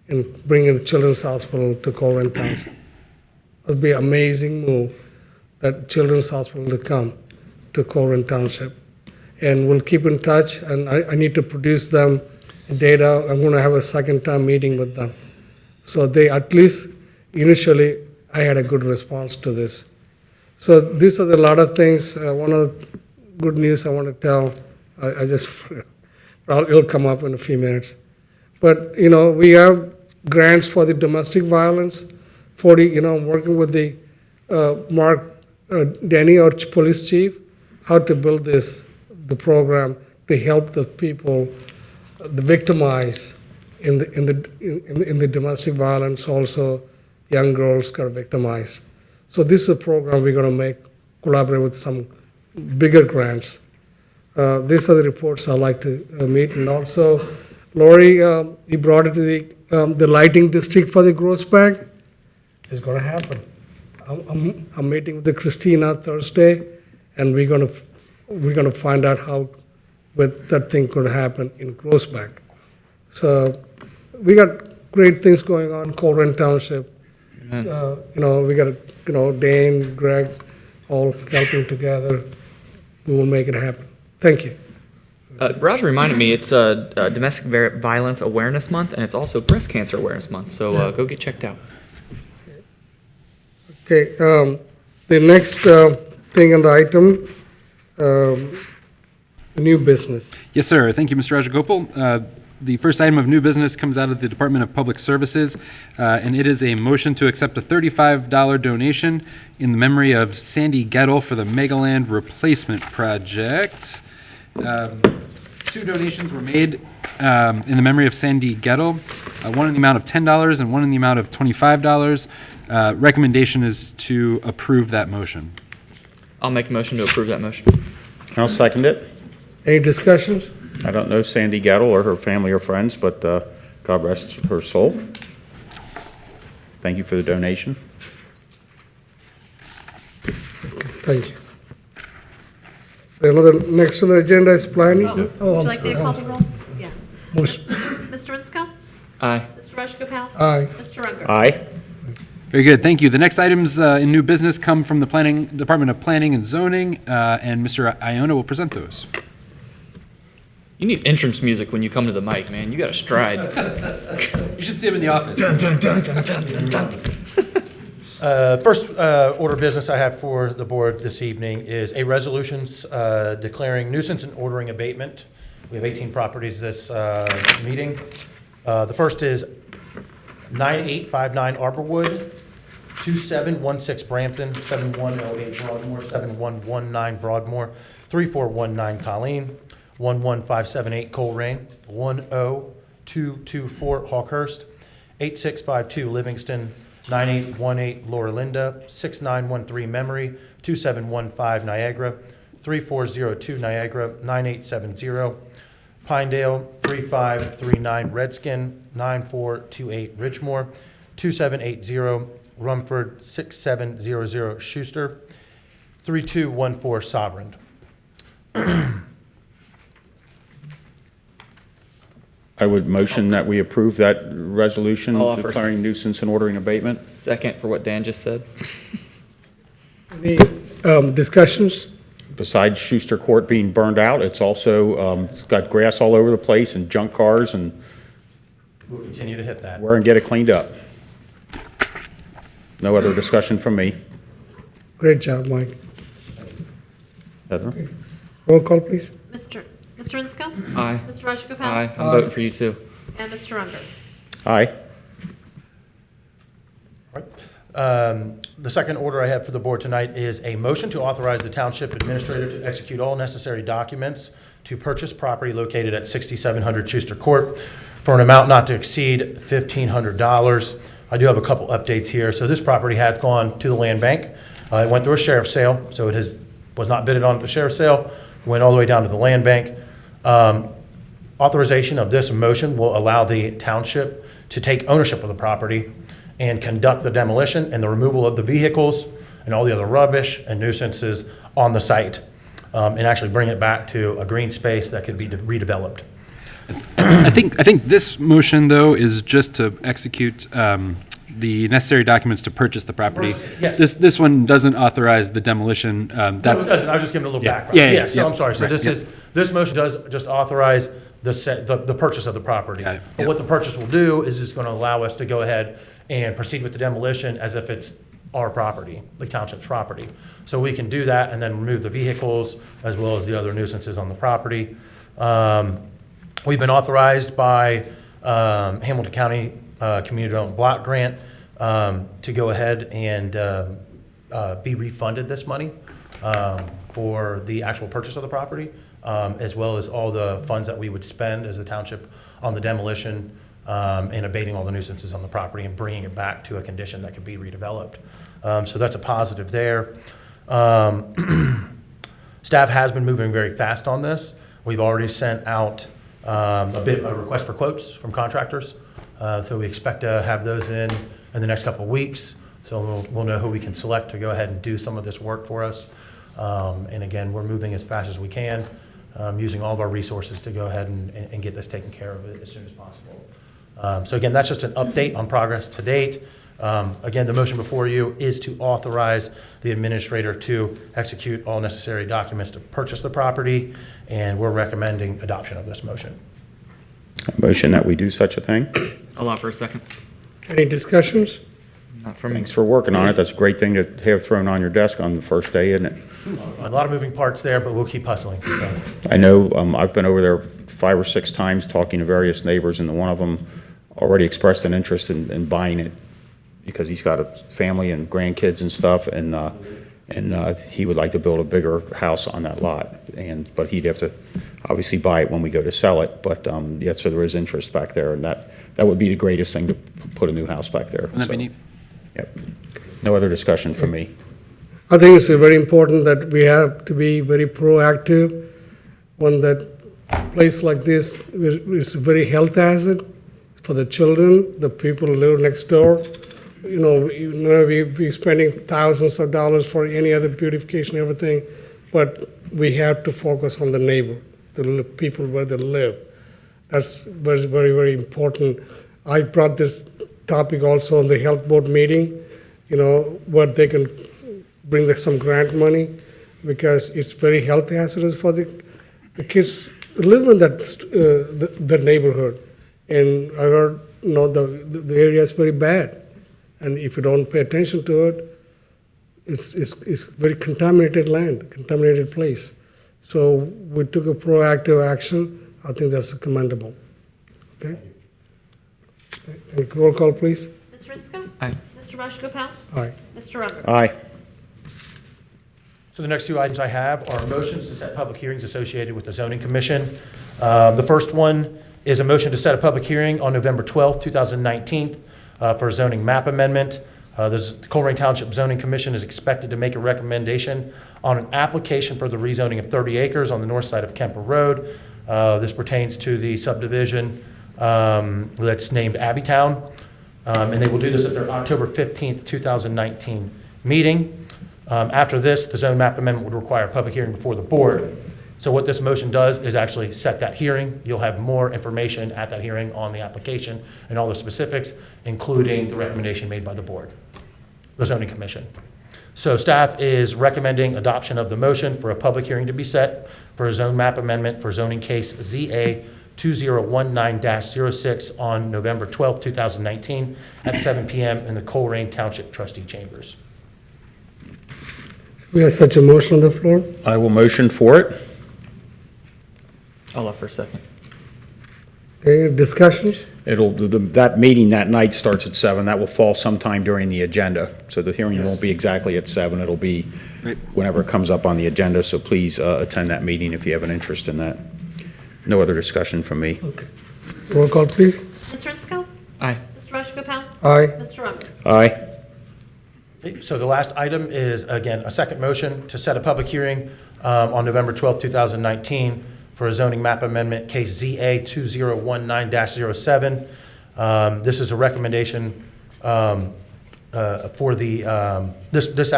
in bringing the Children's Hospital to Colerain Township. It would be an amazing move that Children's Hospital to come to Colerain Township. And we'll keep in touch, and I need to produce them data. I'm going to have a second time meeting with them. So they, at least initially, I had a good response to this. So these are a lot of things. One of the good news I want to tell, it'll come up in a few minutes. But, we have grants for the domestic violence, working with the Mark Danny, our police chief, how to build the program to help the people, the victimized in the domestic violence. Also, young girls got victimized. So this is a program we're going to collaborate with some bigger grants. These are the reports I'd like to meet. And also, Lori, you brought it to the lighting district for the growth bag. It's going to happen. I'm meeting with the Christina Thursday, and we're going to find out how that thing could happen in Groesbeck. So we got great things going on in Colerain Township. We got Dane, Greg, all helping together. We will make it happen. Thank you. Raj reminded me it's Domestic Violence Awareness Month, and it's also Breast Cancer Awareness Month, so go get checked out. Okay, the next thing on the item, new business. Yes, sir. Thank you, Mr. Rajagopal. The first item of new business comes out of the Department of Public Services, and it is a motion to accept a $35 donation in the memory of Sandy Gettle for the Megaland Replacement Project. Two donations were made in the memory of Sandy Gettle, one in the amount of $10 and one in the amount of $25. Recommendation is to approve that motion. I'll make a motion to approve that motion. I'll second it. Any discussions? I don't know Sandy Gettle or her family or friends, but God rest her soul. Thank you for the donation. Thank you. Next on the agenda is planning. Would you like me to call the roll? Yeah. Mr. Rinsko? Aye. Mr. Rajagopal? Aye. Mr. Unger? Aye. Very good, thank you. The next items in new business come from the Department of Planning and Zoning, and Mr. Iona will present those. You need entrance music when you come to the mic, man. You got to stride. You should see him in the office. Dun, dun, dun, dun, dun, dun, dun. First order of business I have for the board this evening is a resolutions declaring nuisance and ordering abatement. We have 18 properties this meeting. The first is 9859 Arborwood, 2716 Brampton, 7108 Broadmoor, 7119 Broadmoor, 3419 Colleen, 11578 Colerain, 10224 Hawkhurst, 8652 Livingston, 9818 Laura Linda, 6913 Memory, 2715 Niagara, 3402 Niagara, 9870 Pinedale, 3539 Redskin, 9428 Ridgemore, 2780 Rumford, 6700 Schuster, 3214 Sovereign. I would motion that we approve that resolution I'll offer declaring nuisance and ordering abatement. Second for what Dan just said. Any discussions? Besides Schuster Court being burned out, it's also got grass all over the place and junk cars, and We'll continue to hit that. we're going to get it cleaned up. No other discussion from me. Great job, Mike. Heather? Roll call, please. Mr. Rinsko? Aye. Mr. Rajagopal? Aye. I'm voting for you too. And Mr. Unger? Aye. All right. The second order I have for the board tonight is a motion to authorize the township administrator to execute all necessary documents to purchase property located at 6700 Schuster Court for an amount not to exceed $1,500. I do have a couple updates here. So this property has gone to the land bank. It went through a sheriff's sale, so it was not bidded on at the sheriff's sale. Went all the way down to the land bank. Authorization of this motion will allow the township to take ownership of the property and conduct the demolition and the removal of the vehicles and all the other rubbish and nuisances on the site, and actually bring it back to a green space that could be redeveloped. I think this motion, though, is just to execute the necessary documents to purchase the property. Yes. This one doesn't authorize the demolition. No, it doesn't. I was just giving a little background. Yeah, So I'm sorry. So right, this motion does just authorize the purchase of the property. Got it. But what the purchase will do is it's going to allow us to go ahead and proceed with the demolition as if it's our property, the township's property. So we can do that and then remove the vehicles as well as the other nuisances on the property. We've been authorized by Hamilton County Community Development Block Grant to go ahead and be refunded this money for the actual purchase of the property, as well as all the funds that we would spend as a township on the demolition and abating all the nuisances on the property and bringing it back to a condition that could be redeveloped. So that's a positive there. Staff has been moving very fast on this. We've already sent out a request for quotes from contractors. So we expect to have those in the next couple of weeks. So we'll know who we can select to go ahead and do some of this work for us. And again, we're moving as fast as we can, using all of our resources to go ahead and get this taken care of as soon as possible. So again, that's just an update on progress to date. Again, the motion before you is to authorize the administrator to execute all necessary documents to purchase the property, and we're recommending adoption of this motion. A motion that we do such a thing? I'll offer a second. Any discussions? Not from me. Thanks for working on it. That's a great thing to have thrown on your desk on the first day, isn't it? A lot of moving parts there, but we'll keep hustling. So. I know I've been over there 5 or 6 times talking to various neighbors, and one of them already expressed an interest in buying it because he's got a family and grandkids and stuff, and he would like to build a bigger house on that lot. But he'd have to obviously buy it when we go to sell it. But yeah, so there is interest back there, and that would be the greatest thing to put a new house back there. Wouldn't that be neat? Yep. No other discussion from me. I think it's very important that we have to be very proactive. When that place like this is a very health hazard for the children, the people who live next door. We're spending thousands of dollars for any other beautification, everything, but we have to focus on the neighbor, the people where they live. That's very, very, very important. I brought this topic also on the health board meeting, where they can bring some grant money, because it's very health hazardous for the kids who live in that neighborhood. And I heard, the area is very bad. And if you don't pay attention to it, it's very contaminated land, contaminated place. So we took a proactive action. I think that's commendable. Okay? Roll call, please. Ms. Rinsko? Aye. Mr. Rajagopal? Aye. Mr. Unger? Aye. So the next 2 items I have are motions to set public hearings associated with the Zoning Commission. The first one is a motion to set a public hearing on November 12th, 2019 for a zoning map amendment. The Colerain Township Zoning Commission is expected to make a recommendation on an application for the rezoning of 30 acres on the north side of Kemper Road. This pertains to the subdivision that's named Abbeytown. And they will do this at their October 15th, 2019 meeting. After this, the zone map amendment would require a public hearing before the board. So what this motion does is actually set that hearing. You'll have more information at that hearing on the application and all the specifics, including the recommendation made by the board, the zoning commission. So staff is recommending adoption of the motion for a public hearing to be set for a zone map amendment for zoning case ZA 2019-06 on November 12th, 2019 at 7 p.m. in the Colerain Township Trustee Chambers. We have such a motion on the floor. I will motion for it. I'll offer a second. Okay, discussions? That meeting that night starts at 7. That will fall sometime during the agenda. So the hearing won't be exactly at 7. It'll be whenever it comes up on the agenda. So please attend that meeting if you have an interest in that. No other discussion from me. Okay. Roll call, please. Ms. Rinsko? Aye. Mr. Rajagopal? Aye. Mr. Unger? Aye. Okay, so the last item is, again, a second motion to set a public hearing on November 12th, 2019 for a zoning map amendment, case ZA 2019-07. This is a recommendation for the, this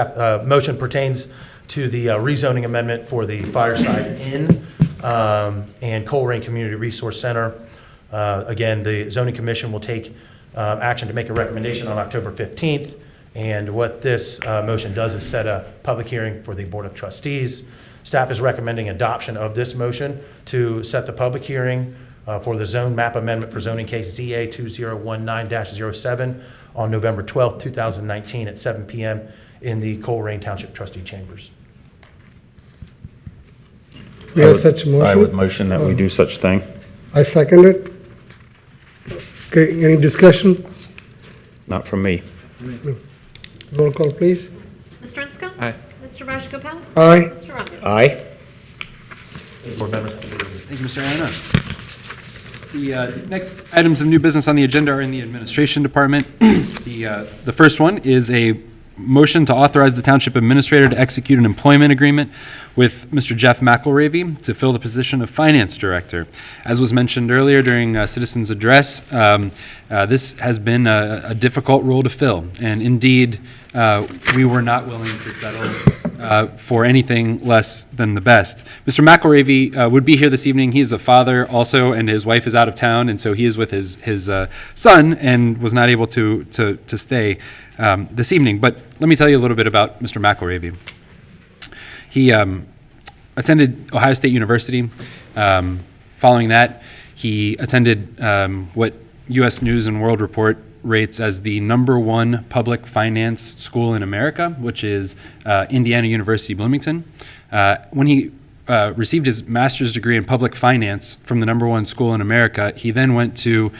motion pertains to the rezoning amendment for the Fireside Inn and Colerain Community Resource Center. Again, the zoning commission will take action to make a recommendation on October 15th. And what this motion does is set a public hearing for the Board of Trustees. Staff is recommending adoption of this motion to set the public hearing for the zone map amendment for zoning case ZA 2019-07 on November 12th, 2019 at 7 p.m. in the Colerain Township Trustee Chambers. We have such a motion. I would motion that we do such thing. I second it. Okay, any discussion? Not from me. Roll call, please. Mr. Ensco? Aye. Mr. Rajagopal? Aye. Mr. Rondo? Aye. Board members, have a good evening. Thank you, Mr. Arana. The next items of new business on the agenda are in the Administration Department. The first one is a motion to authorize the Township Administrator to execute an employment agreement with Mr. Jeff McElravy to fill the position of Finance Director. As was mentioned earlier during Citizens' Address, this has been a difficult role to fill, and indeed, we were not willing to settle for anything less than the best. Mr. McElravy would be here this evening. He is a father also, and his wife is out of town, and so he is with his son and was not able to stay this evening. But let me tell you a little bit about Mr. McElravy. He attended Ohio State University. Following that, he attended what U.S. News and World Report rates as the #1 public finance school in America, which is Indiana University Bloomington. When he received his master's degree in public finance from the #1 school in America, he then went to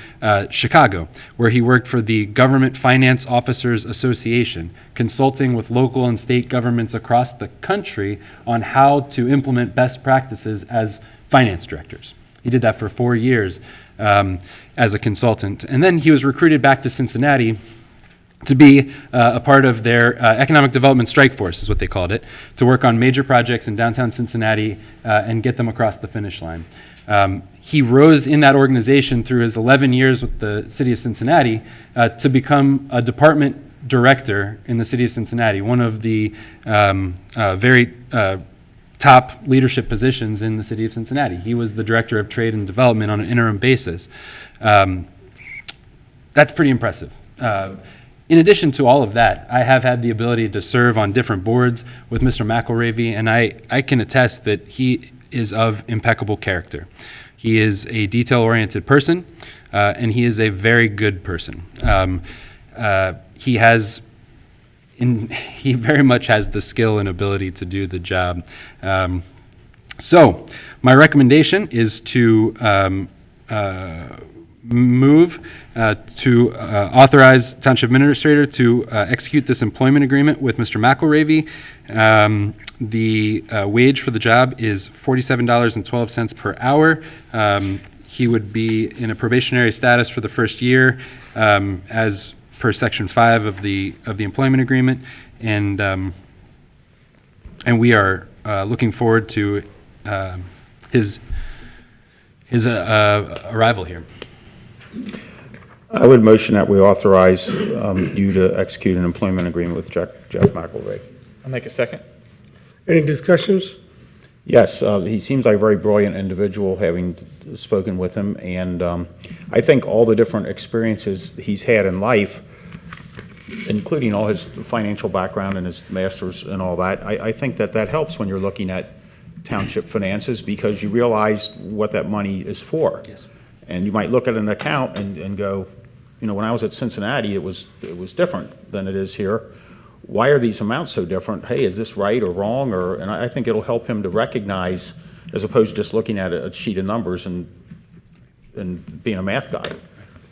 Chicago, where he worked for the Government Finance Officers Association, consulting with local and state governments across the country on how to implement best practices as finance directors. He did that for 4 years as a consultant. And then he was recruited back to Cincinnati to be a part of their economic development strike force, is what they called it, to work on major projects in downtown Cincinnati and get them across the finish line. He rose in that organization through his 11 years with the city of Cincinnati to become a department director in the city of Cincinnati, one of the very top leadership positions in the city of Cincinnati. He was the director of trade and development on an interim basis. That's pretty impressive. In addition to all of that, I have had the ability to serve on different boards with Mr. McElravy, and I can attest that he is of impeccable character. He is a detail-oriented person, and he is a very good person. He very much has the skill and ability to do the job. So my recommendation is to move to authorize Township Administrator to execute this employment agreement with Mr. McElravy. The wage for the job is $47.12 per hour. He would be in a probationary status for the first year, as per Section 5 of the employment agreement, and we are looking forward to his arrival here. I would motion that we authorize you to execute an employment agreement with Jeff McElravy. I'll make a second. Any discussions? Yes, he seems like a very brilliant individual, having spoken with him, and I think all the different experiences he's had in life, including all his financial background and his master's and all that, I think that helps when you're looking at township finances, because you realize what that money is for. Yes. And you might look at an account and go, you know, when I was at Cincinnati, it was different than it is here. Why are these amounts so different? Hey, is this right or wrong? And I think it'll help him to recognize, as opposed to just looking at a sheet of numbers and being a math guy.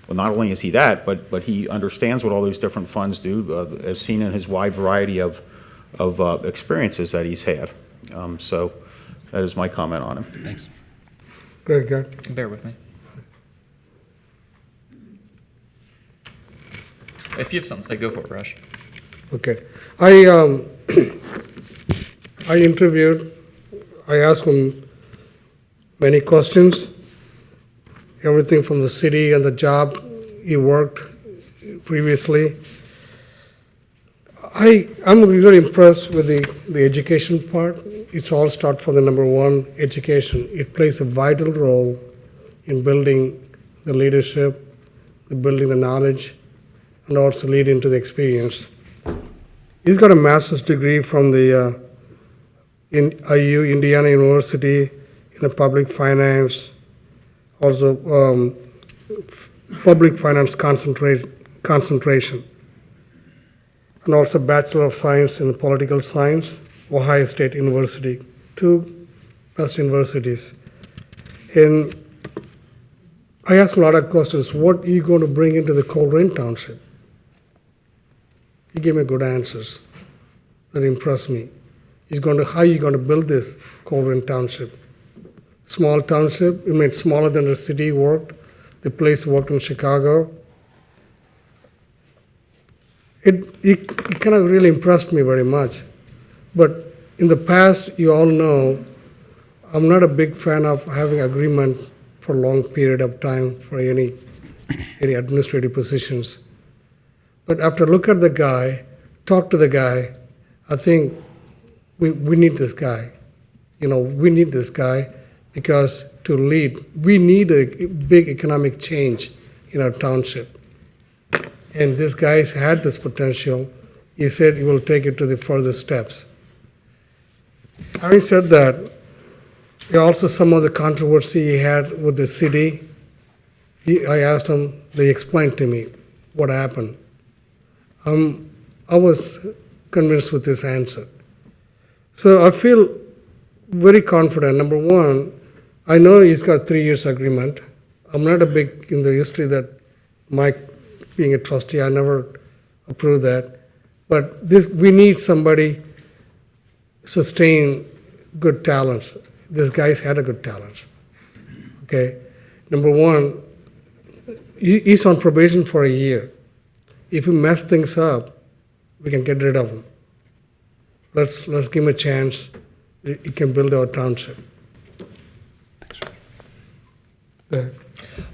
Well, not only is he that, but he understands what all those different funds do, as seen in his wide variety of experiences that he's had. So that is my comment on him. Thanks. Great, good. Bear with me. If you have something to say, go for it, Rush. Okay. I interviewed, I asked him many questions, everything from the city and the job he worked previously. I'm really impressed with the education part. It's all start from the #1, education. It plays a vital role in building the leadership, building the knowledge, and also lead into the experience. He's got a master's degree from the IU, Indiana University, in the public finance, also public finance concentration, and also Bachelor of Science in Political Science, Ohio State University, 2 best universities. And I asked him a lot of questions. What are you going to bring into the Colerain Township? He gave me good answers. that impressed me. How are you going to build this Colerain Township? Small township, smaller than the city worked. The place worked in Chicago. It kind of really impressed me very much. But in the past, you all know, I'm not a big fan of having agreement for a long period of time for any administrative positions. But after look at the guy, talk to the guy, I think we need this guy. We need this guy because to lead, we need a big economic change in our township. And this guy's had this potential. He said he will take it to the further steps. Having said that, there are also some of the controversy he had with the city. I asked him, they explained to me what happened. I was convinced with this answer. So I feel very confident. Number one, I know he's got 3 years agreement. I'm not a big in the history that Mike being a trustee, I never approved that. But we need somebody sustain good talents. This guy's had a good talents. Okay, number one, he's on probation for a year. If we mess things up, we can get rid of him. Let's give him a chance. He can build our township. Go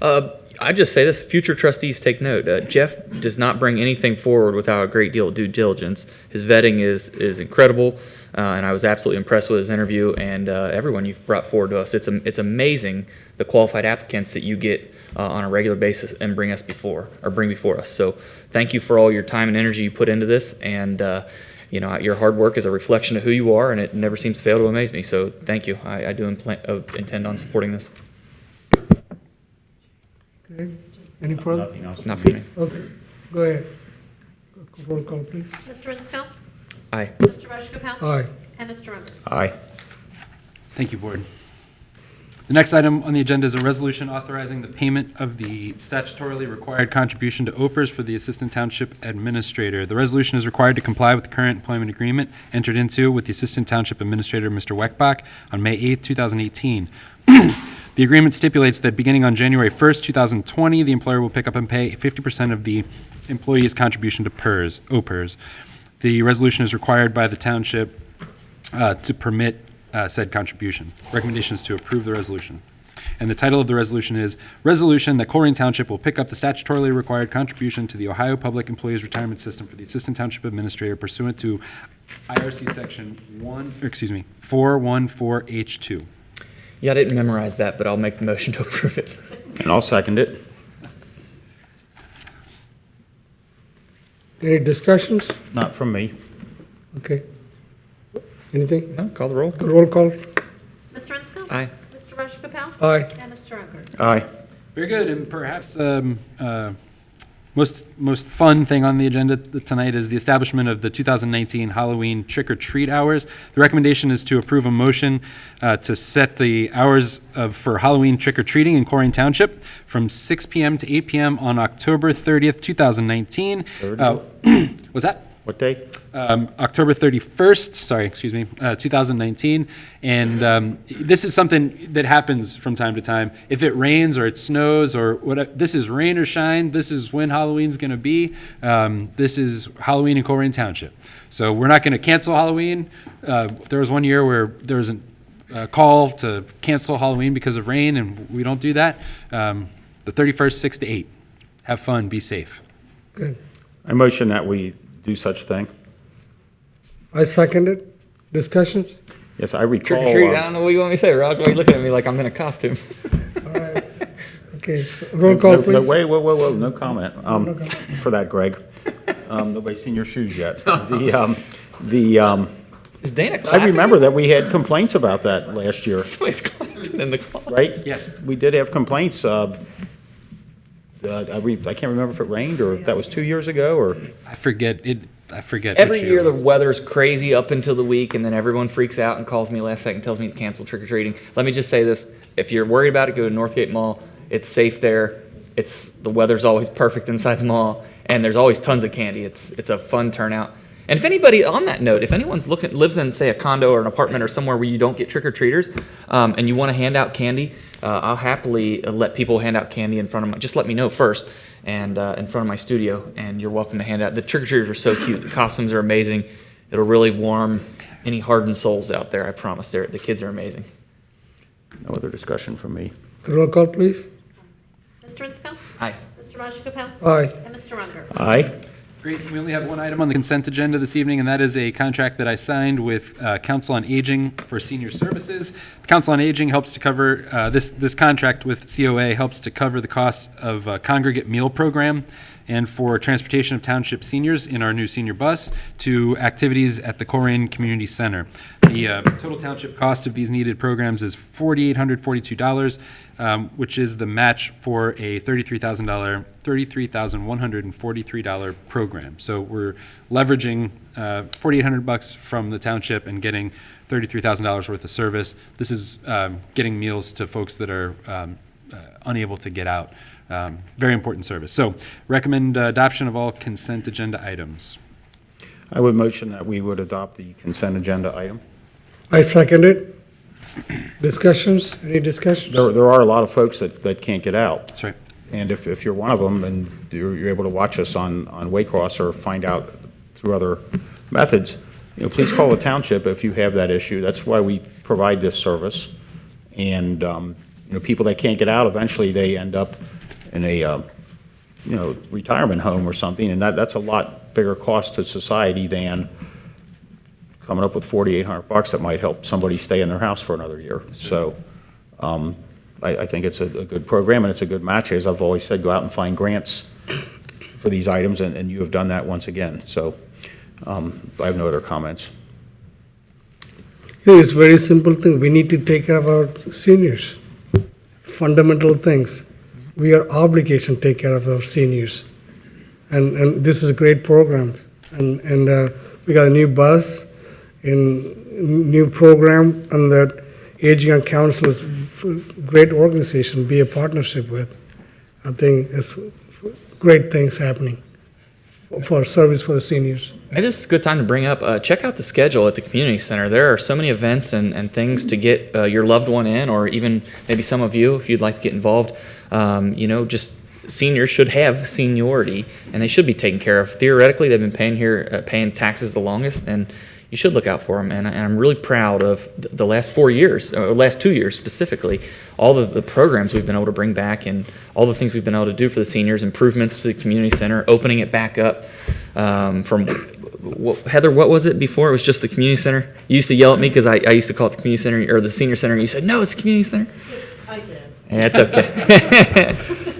ahead. I just say this, future trustees take note. Jeff does not bring anything forward without a great deal of due diligence. His vetting is incredible, and I was absolutely impressed with his interview and everyone you've brought forward to us. It's amazing the qualified applicants that you get on a regular basis and bring before us. So thank you for all your time and energy you put into this, and your hard work is a reflection of who you are, and it never seems to fail to amaze me. So thank you. I do intend on supporting this. Okay. Any further? Nothing else. Not for me. Okay, go ahead. Roll call, please. Mr. Inscoe? Aye. Mr. Rajagopal? Aye. And Mr. Unger? Aye. Thank you, Board. The next item on the agenda is a resolution authorizing the payment of the statutorily required contribution to OPERS for the Assistant Township Administrator. The resolution is required to comply with the current employment agreement entered into with the Assistant Township Administrator, Mr. Weckbach, on May 8, 2018. The agreement stipulates that beginning on January 1st, 2020, the employer will pick up and pay 50% of the employee's contribution to OPERS. The resolution is required by the township to permit said contribution. Recommendation is to approve the resolution. And the title of the resolution is Resolution that Colerain Township will pick up the statutorily required contribution to the Ohio Public Employees Retirement System for the Assistant Township Administrator pursuant to IRC Section 414H2. Yeah, I didn't memorize that, but I'll make the motion to approve it. And I'll second it. Any discussions? Not from me. Okay. Anything? No, call the roll. Roll call. Mr. Inscoe? Aye. Mr. Rajagopal? Aye. And Mr. Unger? Aye. Very good, and perhaps most fun thing on the agenda tonight is the establishment of the 2019 Halloween trick-or-treat hours. The recommendation is to approve a motion to set the hours for Halloween trick-or-treating in Colerain Township from 6 p.m. to 8 p.m. on October 30th, 2019. What's that? What day? October 31st, 2019. And this is something that happens from time to time. If it rains or it snows or whatever, this is rain or shine. This is when Halloween's going to be. This is Halloween in Colerain Township. So we're not going to cancel Halloween. There was one year where there was a call to cancel Halloween because of rain, and we don't do that. The 31st, 6 to 8. Have fun. Be safe. Good. I motion that we do such thing. I second it. Discussions? Yes, I recall. Trick or treat, I don't know what you want me to say, Raj. Why are you looking at me like I'm in a costume? All right. Okay. Roll call, please. Wait, whoa, no comment. For that, Greg. Nobody's seen your shoes yet. Is Dana I clapping? remember that we had complaints about that last year, Somebody's clapping in the closet. right? Yes. We did have complaints. I can't remember if it rained or if that was 2 years ago or. I forget. Every which year the weather's crazy up until the week, and then everyone freaks out and calls me last second, tells me to cancel trick-or-treating. Let me just say this. If you're worried about it, go to Northgate Mall. It's safe there. The weather's always perfect inside the mall, and there's always tons of candy. It's a fun turnout. And if anybody, on that note, if anyone's lives in, say, a condo or an apartment or somewhere where you don't get trick-or-treaters, and you want to hand out candy, I'll happily let people hand out candy in front of just let me know first, and in front of my studio, and you're welcome to hand out. The trick-or-treaters are so cute. The costumes are amazing. It'll really warm any hardened souls out there, I promise. The kids are amazing. No other discussion from me. Roll call, please. Mr. Inscoe? Aye. Mr. Rajagopal? Aye. And Mr. Runder? Aye. Great. We only have one item on the consent agenda this evening, and that is a contract that I signed with Council on Aging for senior services. The Council on Aging helps to cover, this contract with COA helps to cover the cost of a congregate meal program and for transportation of township seniors in our new senior bus to activities at the Colerain Community Center. The total township cost of these needed programs is $4,842, which is the match for a $33,143 program. So we're leveraging $4,800 from the township and getting $33,000 worth of service. This is getting meals to folks that are unable to get out. Very important service. So recommend adoption of all consent agenda items. I would motion that we would adopt the consent agenda item. I second it. Discussions? Any discussions? There are a lot of folks that can't get out. That's right. And if you're one of them and you're able to watch us on Waycross or find out through other methods, please call the township if you have that issue. That's why we provide this service. And people that can't get out, eventually they end up in a retirement home or something, and that's a lot bigger cost to society than coming up with $4,800 that might help somebody stay in their house for another year. So I think it's a good program, and it's a good match. As I've always said, go out and find grants for these items, and you have done that once again. So I have no other comments. It's a very simple thing. We need to take care of our seniors. Fundamental things. We are obligation to take care of our seniors. And this is a great program. And we got a new bus and new program, and that Aging on Council is a great organization, be a partnership with. I think it's great things happening for service for the seniors. Maybe this is a good time to bring up, check out the schedule at the community center. There are so many events and things to get your loved one in, or even maybe some of you, if you'd like to get involved. Just seniors should have seniority, and they should be taken care of. Theoretically, they've been paying taxes the longest, and you should look out for them. And I'm really proud of the last 4 years, or last 2 years specifically, all the programs we've been able to bring back and all the things we've been able to do for the seniors, improvements to the community center, opening it back up Heather, what was it before? It was just the community center? You used to yell at me because I used to call it the community center or the senior center, and you said, no, it's the community center. I did. Yeah, it's okay.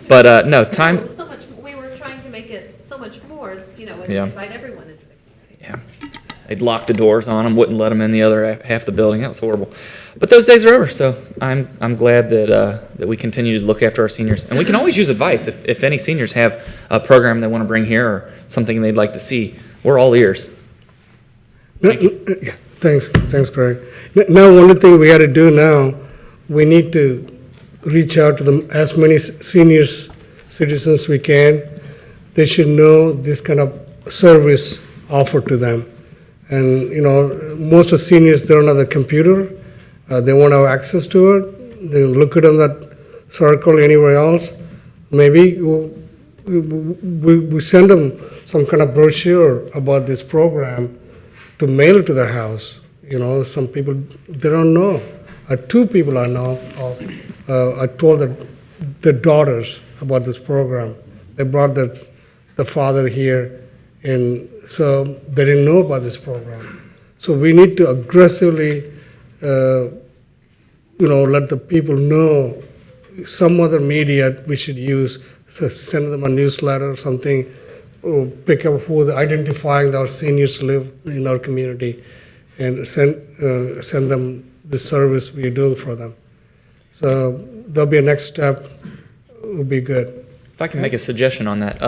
But no, time. So much, we were trying to make it so much more, and Yeah. invite everyone into the community. Yeah. They'd lock the doors on them, wouldn't let them in the other half the building. That was horrible. But those days are over, so I'm glad that we continue to look after our seniors. And we can always use advice. If any seniors have a program they want to bring here or something they'd like to see, we're all ears. Yeah, thanks, Greg. Now, one thing we got to do now, we need to reach out to them, as many senior citizens we can. They should know this kind of service offered to them. And, most of seniors, they don't have the computer. They won't have access to it. They look it on that circle anywhere else. Maybe we send them some kind of brochure about this program to mail to their house. Some people, they don't know. Two people I know of, I told their daughters about this program. They brought the father here, and so they didn't know about this program. So we need to aggressively, let the people know. Some other media we should use, so send them a newsletter or something, or pick up identifying our seniors live in our community, and send them the service we're doing for them. So there'll be a next step. Will be good. If I can make a suggestion on that,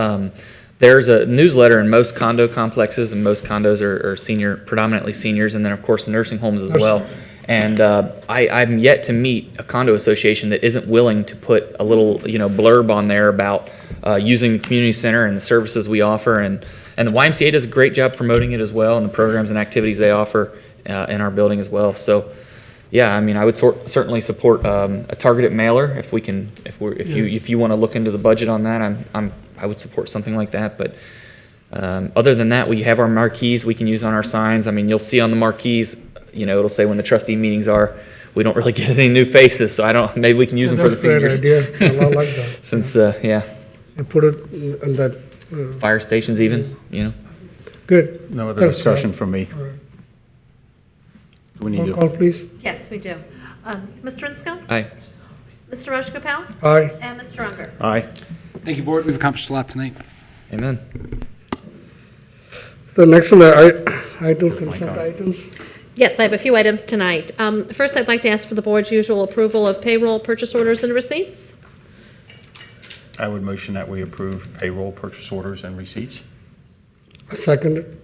there's a newsletter in most condo complexes, and most condos are predominantly seniors, and then of course nursing homes as well. And I'm yet to meet a condo association that isn't willing to put a little, blurb on there about using the community center and the services we offer. And the YMCA does a great job promoting it as well, and the programs and activities they offer in our building as well. So, yeah, I mean, I would certainly support a targeted mailer if we can. If you want to look into the budget on that, I would support something like that. But other than that, we have our marquees we can use on our signs. I mean, you'll see on the marquees, it'll say when the trustee meetings are. We don't really get any new faces, so maybe we can use them for the seniors. That's a great idea. I like that. Since, yeah. You put it in that. Fire stations even, Good. No other Thanks, discussion Tom. from me. All right. Do we need Roll to? call, please. Yes, we do. Mr. Rinsko? Aye. Mr. Rajagopal? Aye. And Mr. Unger? Aye. Thank you, Board. We've accomplished a lot tonight. Amen. The next one, item consent items. Yes, I have a few items tonight. First, I'd like to ask for the board's usual approval of payroll, purchase orders, and receipts. I would motion that we approve payroll, purchase orders, and receipts. I second it.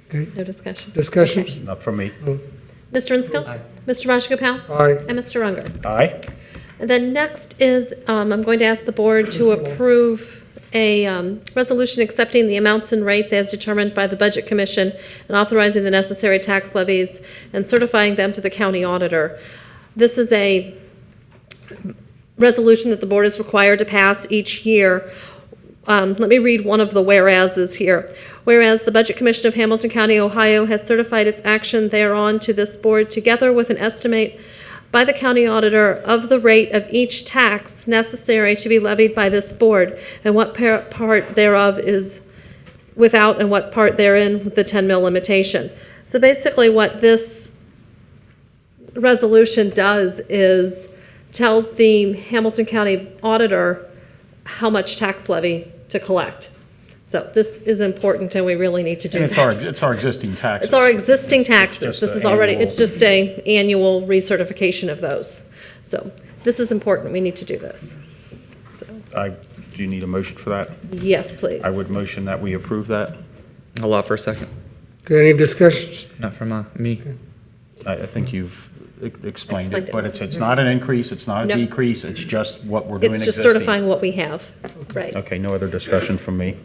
Okay, No discussion. discussions? Not from me. Mr. Rinsko? Aye. Mr. Rajagopal? Aye. And Mr. Unger? Aye. And then next is, I'm going to ask the board to approve a resolution accepting the amounts and rates as determined by the Budget Commission and authorizing the necessary tax levies and certifying them to the county auditor. This is a resolution that the board is required to pass each year. Let me read one of the whereases here. Whereas the Budget Commission of Hamilton County, Ohio has certified its action thereon to this board together with an estimate by the county auditor of the rate of each tax necessary to be levied by this board and what part thereof is without and what part therein with the 10 mil limitation. So basically what this resolution does is tells the Hamilton County auditor how much tax levy to collect. So this is important, and we really need to do And this. it's our existing taxes. It's our existing taxes. just This the is already, annual. it's just a annual recertification of those. So this is important. We need to do this. So, Do you need a motion for that? yes, please. I would motion that we approve that. I'll allow for a second. Okay, any discussions? Not from me. I think you've explained Explained it, but it. it's not an increase, it's not a Nope. decrease, it's just what we're doing It's existing. just certifying what we have. Right. Okay, no other discussion from me.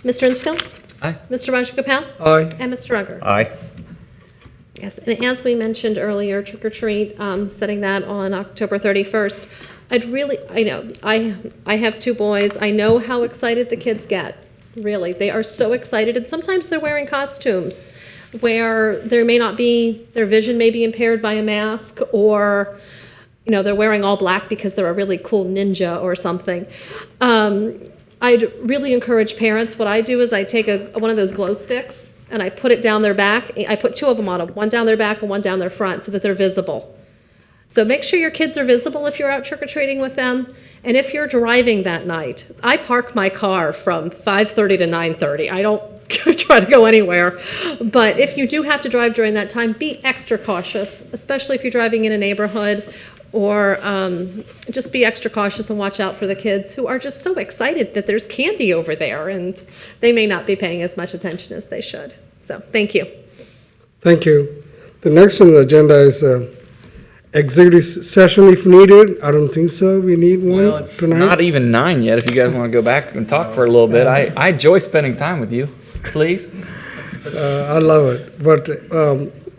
Mr. Inskill? Aye. Mr. Rajagopal? Aye. And Mr. Unger? Aye. Yes, and as we mentioned earlier, trick or treat, setting that on October 31st. I have two boys. I know how excited the kids get, really. They are so excited, and sometimes they're wearing costumes where there may not be, their vision may be impaired by a mask, or, they're wearing all black because they're a really cool ninja or something. I'd really encourage parents, what I do is I take one of those glow sticks and I put it down their back. I put two of them on them, one down their back and one down their front so that they're visible. So make sure your kids are visible if you're out trick-or-treating with them. And if you're driving that night, I park my car from 5:30 to 9:30. I don't try to go anywhere. But if you do have to drive during that time, be extra cautious, especially if you're driving in a neighborhood, or just be extra cautious and watch out for the kids who are just so excited that there's candy over there, and they may not be paying as much attention as they should. So, thank you. Thank you. The next on the agenda is executive session if needed. I don't think so. We need one Well, it's tonight. not even 9 yet, if you guys want to go back and talk for a little bit. I enjoy spending time with you. Please. I love it, but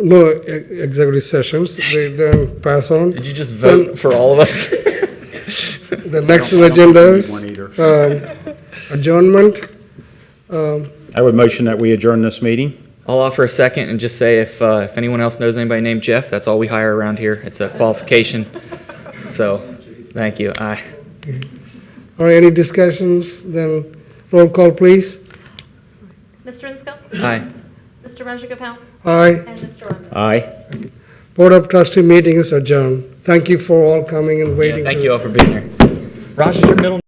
no executive sessions. They then pass on. Did you just vote for all of us? The next on the agenda is adjournment. I would motion that we adjourn this meeting. I'll offer a second and just say if anyone else knows anybody named Jeff, that's all we hire around here. It's a qualification. So, thank you. Aye. Or any discussions? Then roll call, please. Mr. Insko? Aye. Mr. Rajagopal? Aye. And Mr. Unger? Aye. Board of Trustee meeting is adjourned. Thank you for all coming and waiting. Thank to you all for being here. Raj, is your middle